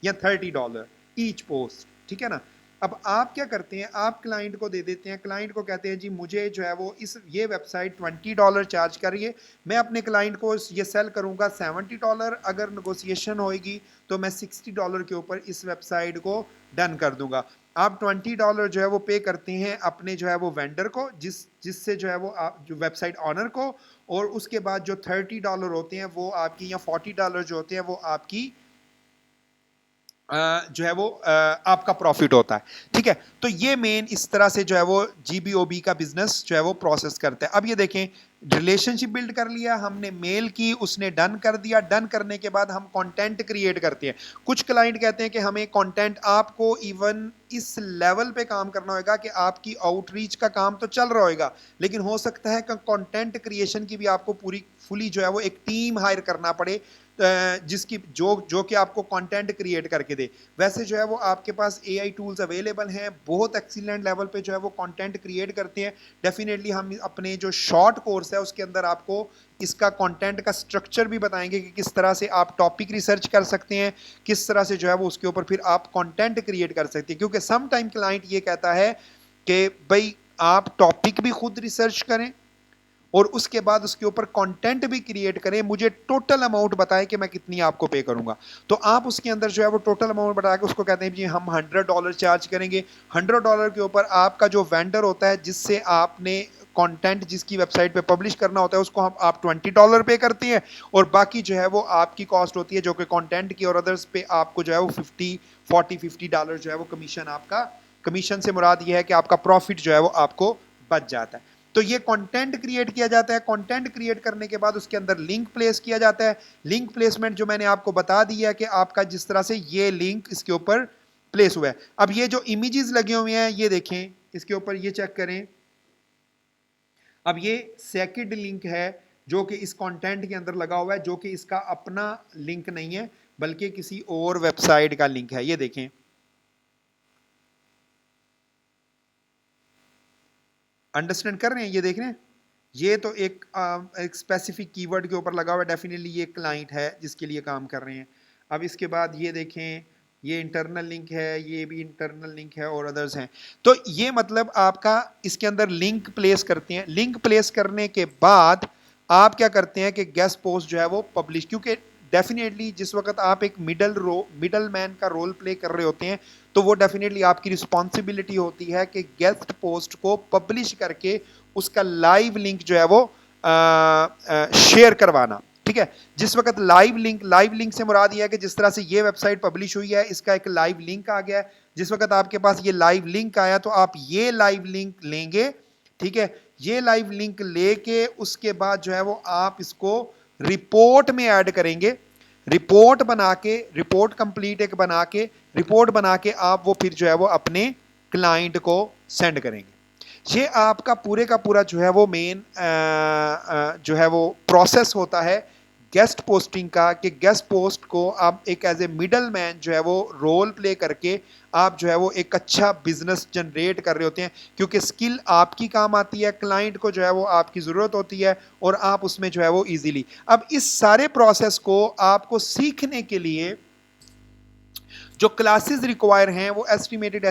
या $30 ईच पोस्ट, ठीक है ना। अब आप क्या करते हैं, आप क्लाइंट को दे देते हैं, क्लाइंट को कहते हैं जी मुझे जो है वो ये वेबसाइट $20 चार्ज कर रही है, मैं अपने क्लाइंट को ये सेल करूंगा $70, अगर नेगोशिएशन होएगी तो मैं $60 के ऊपर इस वेबसाइट को डन कर दूंगा। आप $20 जो है वो पे करते हैं अपने जो है वो वेंडर को, जिससे जो है वो आप जो वेबसाइट ऑनर को, और उसके बाद जो $30 होते हैं वो आपकी, या $40 जो होते हैं वो आपकी जो है वो आपका प्रॉफिट होता है, ठीक है। तो ये मेन इस तरह से जो है वो जीबीओबी का बिजनेस जो है वो प्रोसेस करता है। अब ये देखें, रिलेशनशिप बिल्ड कर लिया हमने, मेल की, उसने डन कर दिया, डन करने के बाद हम कंटेंट क्रिएट करते हैं। कुछ क्लाइंट कहते हैं कि हमें कंटेंट, आपको इवन इस लेवल पे काम करना होगा कि आपकी आउटरीच का काम तो चल रहा होगा, लेकिन हो सकता है कि कंटेंट क्रिएशन की भी आपको पूरी फुली जो है वो एक टीम हायर करना पड़े, जिसकी जो कि आपको कंटेंट क्रिएट करके दे। वैसे जो है वो आपके पास एआई टूल्स अवेलेबल हैं, बहुत एक्सीलेंट लेवल पे जो है वो कंटेंट क्रिएट करते हैं। डेफिनेटली हम अपने जो शॉर्ट कोर्स है उसके अंदर आपको इसका कंटेंट का स्ट्रक्चर भी बताएंगे कि किस तरह से आप टॉपिक रिसर्च कर सकते हैं, किस तरह से जो है वो उसके ऊपर फिर आप कंटेंट क्रिएट कर सकते हैं। क्योंकि सम टाइम क्लाइंट ये कहता है कि भाई आप टॉपिक भी खुद रिसर्च करें और उसके बाद उसके ऊपर कंटेंट भी क्रिएट करें, मुझे टोटल अमाउंट बताएं कि मैं कितनी आपको पे करूंगा। तो आप उसके अंदर जो है वो टोटल अमाउंट बता के उसको कहते हैं जी हम $100 चार्ज करेंगे। $100 के ऊपर आपका जो वेंडर होता है जिससे आपने कंटेंट जिसकी वेबसाइट पे पब्लिश करना होता है उसको हम आप $20 पे करते हैं, और बाकी जो है वो आपकी कॉस्ट होती है जो कि कंटेंट की, और अदर्स पे आपको जो है वो 50 $40 $50 जो है वो कमीशन आपका, कमीशन से मुराद ये है कि आपका प्रॉफिट जो है वो आपको बच जाता है। तो ये कंटेंट क्रिएट किया जाता है। कंटेंट क्रिएट करने के बाद उसके अंदर लिंक प्लेस किया जाता है। लिंक प्लेसमेंट जो मैंने आपको बता दिया है कि आपका जिस तरह से ये लिंक इसके ऊपर प्लेस हुआ है। अब ये जो इमेजेस लगे हुए हैं ये देखें, इसके ऊपर ये चेक करें। अब ये सेकंड लिंक है जो कि इस कंटेंट के अंदर लगा हुआ है, जो कि इसका अपना लिंक नहीं है बल्कि किसी और वेबसाइट का लिंक है। ये देखें, अंडरस्टैंड कर रहे हैं, ये देख रहे हैं, ये तो एक स्पेसिफिक कीवर्ड के ऊपर लगा हुआ है। डेफिनेटली ये क्लाइंट है जिसके लिए काम कर रहे हैं। अब इसके बाद ये देखें, ये इंटरनल लिंक है, ये भी इंटरनल लिंक है और अदर्स हैं। तो ये मतलब आपका इसके अंदर लिंक प्लेस करते हैं। लिंक प्लेस करने के बाद आप क्या करते हैं कि गेस्ट पोस्ट जो है वो पब्लिश, क्योंकि डेफिनेटली जिस वक्त आप एक मिडल मैन का रोल प्ले कर रहे होते हैं तो वो डेफिनेटली आपकी रिस्पॉन्सिबिलिटी होती है कि गेस्ट पोस्ट को पब्लिश करके उसका लाइव लिंक जो है वो शेयर करवाना। ठीक है, जिस वक्त लाइव लिंक से मुराद ये है कि जिस तरह से ये वेबसाइट पब्लिश हुई है इसका एक लाइव लिंक आ गया है। जिस वक्त आपके पास ये लाइव लिंक आया तो आप ये लाइव लिंक लेंगे। ठीक है, ये लाइव लिंक लेके उसके बाद जो है वो आप इसको रिपोर्ट में ऐड करेंगे। रिपोर्ट बना के, रिपोर्ट कंप्लीट एक बना के, रिपोर्ट बना के आप वो फिर जो है वो अपने क्लाइंट को सेंड करेंगे। ये आपका पूरे का पूरा जो है वो मेन जो है वो प्रोसेस होता है गेस्ट पोस्टिंग का, कि गेस्ट पोस्ट को आप एक एज ए मिडल मैन जो है वो रोल प्ले करके आप जो है वो एक अच्छा बिजनेस जनरेट कर रहे होते हैं। क्योंकि स्किल आपकी काम आती है, क्लाइंट को जो है वो आपकी ज़रूरत होती है और आप उसमें जो है वो इजीली। अब इस सारे प्रोसेस को आपको सीखने के लिए जो क्लासेस रिक्वायर हैं वो एस्टिमेटेड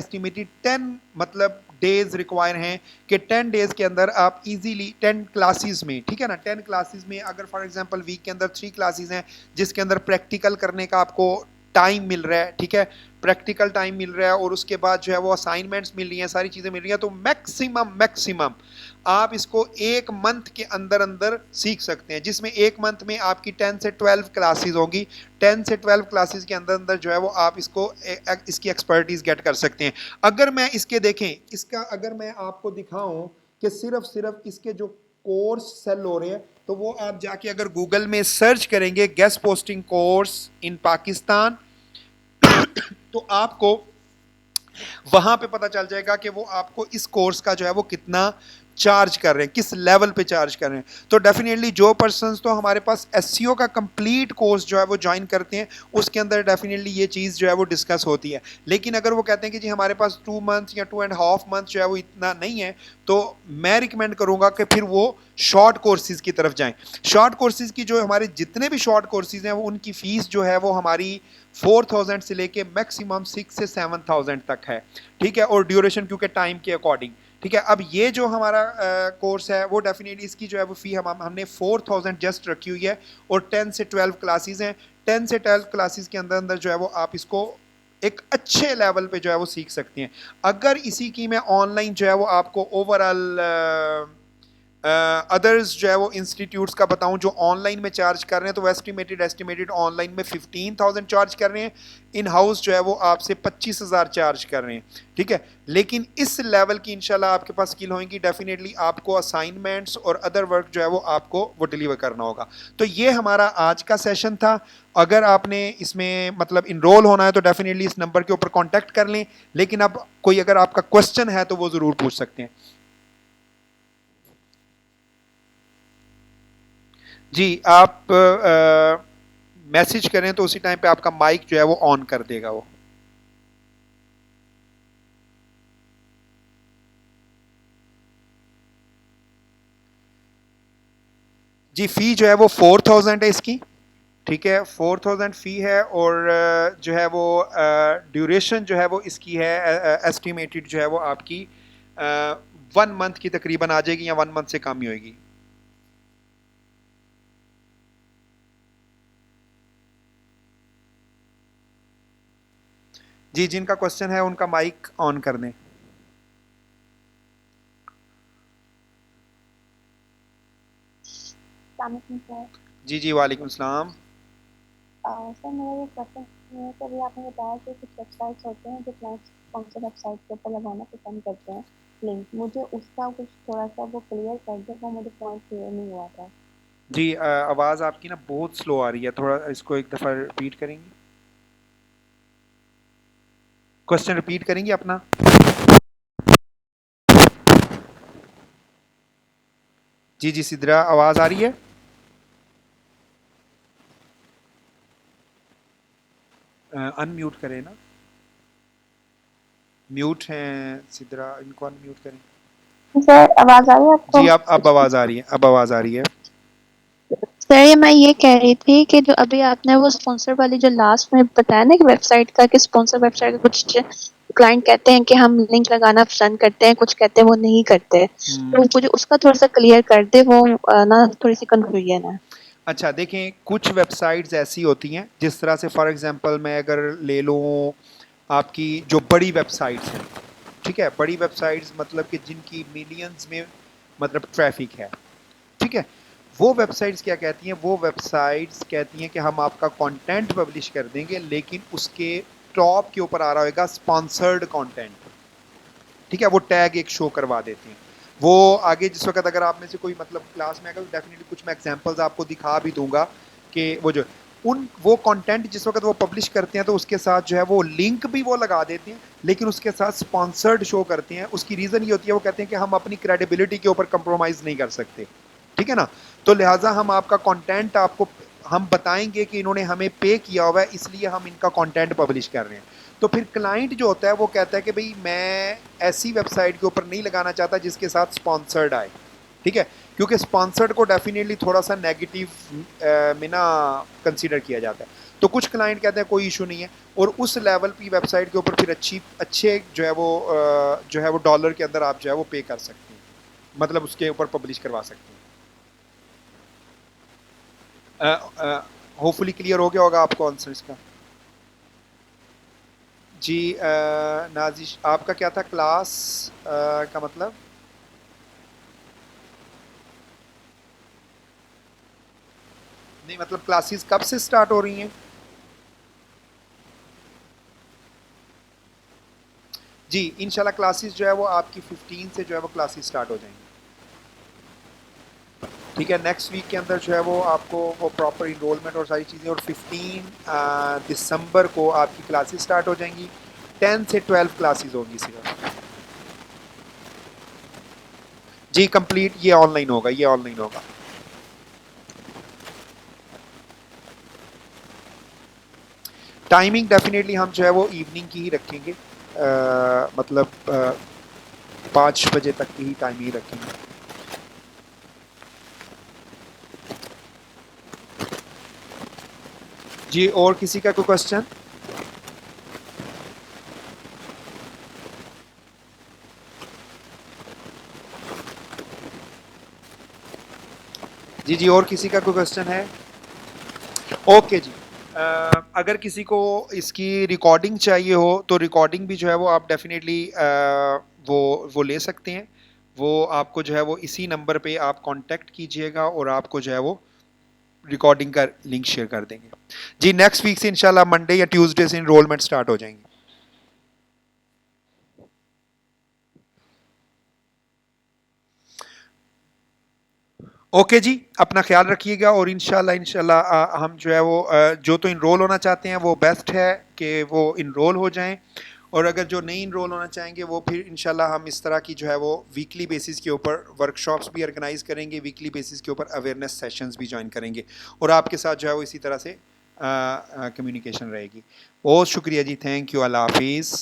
10 मतलब डेज रिक्वायर हैं कि 10 डेज के अंदर आप इजीली 10 क्लासेस में, ठीक है ना, 10 क्लासेस में अगर फॉर एग्जांपल वीक के अंदर 3 क्लासेस हैं जिसके अंदर प्रैक्टिकल करने का आपको टाइम मिल रहा है, ठीक है, प्रैक्टिकल टाइम मिल रहा है और उसके बाद जो है वो असाइनमेंट्स मिल रही हैं, सारी चीज़ें मिल रही हैं, तो मैक्सिमम आप इसको एक मंथ के अंदर अंदर सीख सकते हैं, जिसमें एक मंथ में आपकी 10 से 12 क्लासेस होंगी। 10 से 12 क्लासेस के अंदर अंदर जो है वो आप इसको इसकी एक्सपर्टीज गेट कर सकते हैं। अगर मैं इसके देखें, इसका अगर मैं आपको दिखाऊं कि सिर्फ इसके जो कोर्स सेल हो रहे हैं तो वो आप जाके अगर गूगल में सर्च करेंगे guest posting course in Pakistan तो आपको वहां पे पता चल जाएगा कि वो आपको इस कोर्स का जो है वो कितना चार्ज कर रहे हैं, किस लेवल पे चार्ज कर रहे हैं। तो डेफिनेटली जो पर्सन्स तो हमारे पास एसईओ का कंप्लीट कोर्स जो है वो ज्वाइन करते हैं उसके अंदर डेफिनेटली ये चीज़ जो है वो डिस्कस होती है। लेकिन अगर वो कहते हैं कि जी हमारे पास 2 मंथ या 2.5 मंथ जो है वो इतना नहीं है, तो मैं रिकमेंड करूंगा कि फिर वो शॉर्ट कोर्सेज की तरफ जाएं। शॉर्ट कोर्सेज की जो हमारे जितने भी शॉर्ट कोर्सेज हैं वो उनकी फ़ीस जो है वो हमारी 4000 से लेके मैक्सिमम 6 से 7000 तक है। ठीक है, और ड्यूरेशन क्योंकि टाइम के अकॉर्डिंग। ठीक है, अब ये जो हमारा कोर्स है वो डेफिनेटली इसकी जो है वो फ़ी हमने 4000 जस्ट रखी हुई है और 10 से 12 क्लासेस हैं। 10 से 12 क्लासेस के अंदर अंदर जो है वो आप इसको एक अच्छे लेवल पे जो है वो सीख सकते हैं। अगर इसी की मैं ऑनलाइन जो है वो आपको ओवरऑल अदर्स जो है वो इंस्टीट्यूट्स का बताऊं जो ऑनलाइन में चार्ज कर रहे हैं तो वो एस्टिमेटेड ऑनलाइन में 15,000 चार्ज कर रहे हैं, इन हाउस जो है वो आपसे 25,000 चार्ज कर रहे हैं। ठीक है, लेकिन इस लेवल की इंशाल्लाह आपके पास स्किल होंगी, डेफिनेटली आपको असाइनमेंट्स और अदर वर्क जो है वो आपको वो डिलीवर करना होगा। तो ये हमारा आज का सेशन था। अगर आपने इसमें मतलब इनरोल होना है तो डेफिनेटली इस नंबर के ऊपर कॉन्टैक्ट कर लें, लेकिन अब कोई अगर आपका क्वेश्चन है तो वो ज़रूर पूछ सकते हैं। जी, आप मैसेज करें तो उसी टाइम पे आपका माइक जो है वो ऑन कर देगा वो। जी फी जो है वो 4000 है इसकी, ठीक है, 4000 फी है। और जो है वो ड्यूरेशन जो है वो इसकी है एस्टिमेटेड जो है वो आपकी 1 मंथ की तकरीबन आ जाएगी, या 1 मंथ से कम ही होगी। जी जिनका क्वेश्चन है उनका माइक ऑन कर दें। सर जी जी वालेकुम सलाम। सर मेरा ये क्वेश्चन है कि अभी आपने बताया कि कुछ वेबसाइट्स होते हैं जो क्लाइंट्स कौन से वेबसाइट के ऊपर लगाना पसंद करते हैं लिंक, मुझे उसका कुछ थोड़ा सा वो क्लियर कर दे, वो मुझे पॉइंट क्लियर नहीं हुआ था। जी आवाज़ आपकी ना बहुत स्लो आ रही है, थोड़ा इसको एक दफ़ा रिपीट करेंगी, क्वेश्चन रिपीट करेंगी अपना। जी जी सिद्रा आवाज़ आ रही है? अनम्यूट करें ना, म्यूट हैं सिद्रा, इनको अनम्यूट करें। सर आवाज आ रही है आपको? जी अब आवाज़ आ रही है, अब आवाज़ आ रही है। सर ये मैं ये कह रही थी कि जो अभी आपने वो स्पॉन्सर वाली जो लास्ट में बताया ना कि वेबसाइट का, कि स्पॉन्सर वेबसाइट का कुछ क्लाइंट कहते हैं कि हम लिंक लगाना पसंद करते हैं, कुछ कहते हैं वो नहीं करते, तो मुझे उसका थोड़ा सा क्लियर कर दे, वो ना थोड़ी सी कंफ्यूजन है। अच्छा देखें, कुछ वेबसाइट्स ऐसी होती हैं जिस तरह से फॉर एग्जांपल मैं अगर ले लूँ आपकी जो बड़ी वेबसाइट्स हैं, ठीक है, बड़ी वेबसाइट्स मतलब कि जिनकी मिलियंस में मतलब ट्रैफिक है, ठीक है, वो वेबसाइट्स क्या कहती हैं, वो वेबसाइट्स कहती हैं कि हम आपका कंटेंट पब्लिश कर देंगे लेकिन उसके टॉप के ऊपर आ रहा होगा स्पॉन्सर्ड कंटेंट, ठीक है, वो टैग एक शो करवा देते हैं। वो आगे जिस वक्त अगर आप में से कोई मतलब क्लास में आएगा तो डेफिनेटली कुछ मैं एग्जांपल्स आपको दिखा भी दूंगा कि वो जो उन वो कंटेंट जिस वक्त वो पब्लिश करते हैं तो उसके साथ जो है वो लिंक भी वो लगा देते हैं लेकिन उसके साथ स्पॉन्सर्ड शो करते हैं। उसकी रीज़न ये होती है, वो कहते हैं कि हम अपनी क्रेडिबिलिटी के ऊपर कंप्रोमाइज़ नहीं कर सकते, ठीक है ना, तो लिहाजा हम आपका कंटेंट आपको हम बताएंगे कि इन्होंने हमें पे किया हुआ है इसलिए हम इनका कंटेंट पब्लिश कर रहे हैं। तो फिर क्लाइंट जो होता है वो कहता है कि भाई मैं ऐसी वेबसाइट के ऊपर नहीं लगाना चाहता जिसके साथ स्पॉन्सर्ड आए, ठीक है, क्योंकि स्पॉन्सर्ड को डेफिनेटली थोड़ा सा नेगेटिव में ना कंसीडर किया जाता है। तो कुछ क्लाइंट कहते हैं कोई इशू नहीं है, और उस लेवल की वेबसाइट के ऊपर फिर अच्छे जो है वो डॉलर के अंदर आप जो है वो पे कर सकते हैं, मतलब उसके ऊपर पब्लिश करवा सकते हैं। होपफुली क्लियर हो गया होगा आपको आंसर इसका। जी नाजिश आपका क्या था क्लास का मतलब? नहीं मतलब क्लासेस कब से स्टार्ट हो रही हैं? जी इंशाल्लाह क्लासेस जो है वो आपकी 15 से जो है वो क्लासेस स्टार्ट हो जाएंगी, ठीक है, नेक्स्ट वीक के अंदर जो है वो आपको वो प्रॉपर इनरोलमेंट और सारी चीज़ें, और 15 दिसंबर को आपकी क्लासेस स्टार्ट हो जाएंगी। 10 से 12 क्लासेस होंगी सिर्फ। जी कंप्लीट ये ऑनलाइन होगा, ये ऑनलाइन होगा। टाइमिंग डेफिनेटली हम जो है वो इवनिंग की ही रखेंगे, मतलब 5 बजे तक की ही टाइमिंग रखेंगे। जी और किसी का कोई क्वेश्चन? जी जी और किसी का कोई क्वेश्चन है? ओके जी। अगर किसी को इसकी रिकॉर्डिंग चाहिए हो तो रिकॉर्डिंग भी जो है वो आप डेफिनेटली वो ले सकते हैं। वो आपको जो है वो इसी नंबर पे आप कांटेक्ट कीजिएगा और आपको जो है वो रिकॉर्डिंग का लिंक शेयर कर देंगे। जी नेक्स्ट वीक से इंशाल्लाह मंडे या ट्यूसडे से इनरोलमेंट स्टार्ट हो जाएंगे। ओके जी अपना ख्याल रखिएगा, और इंशाल्लाह इंशाल्लाह हम जो है वो जो तो इनरोल होना चाहते हैं वो बेस्ट है कि वो इनरोल हो जाएं, और अगर जो नहीं इनरोल होना चाहेंगे वो फिर इंशाल्लाह हम इस तरह की जो है वो वीकली बेसिस के ऊपर वर्कशॉप्स भी ऑर्गेनाइज करेंगे, वीकली बेसिस के ऊपर अवेयरनेस सेशंस भी ज्वाइन करेंगे, और आपके साथ जो है वो इसी तरह से कम्युनिकेशन रहेगी। बहुत शुक्रिया जी, थैंक यू, अल्लाह हाफिज़।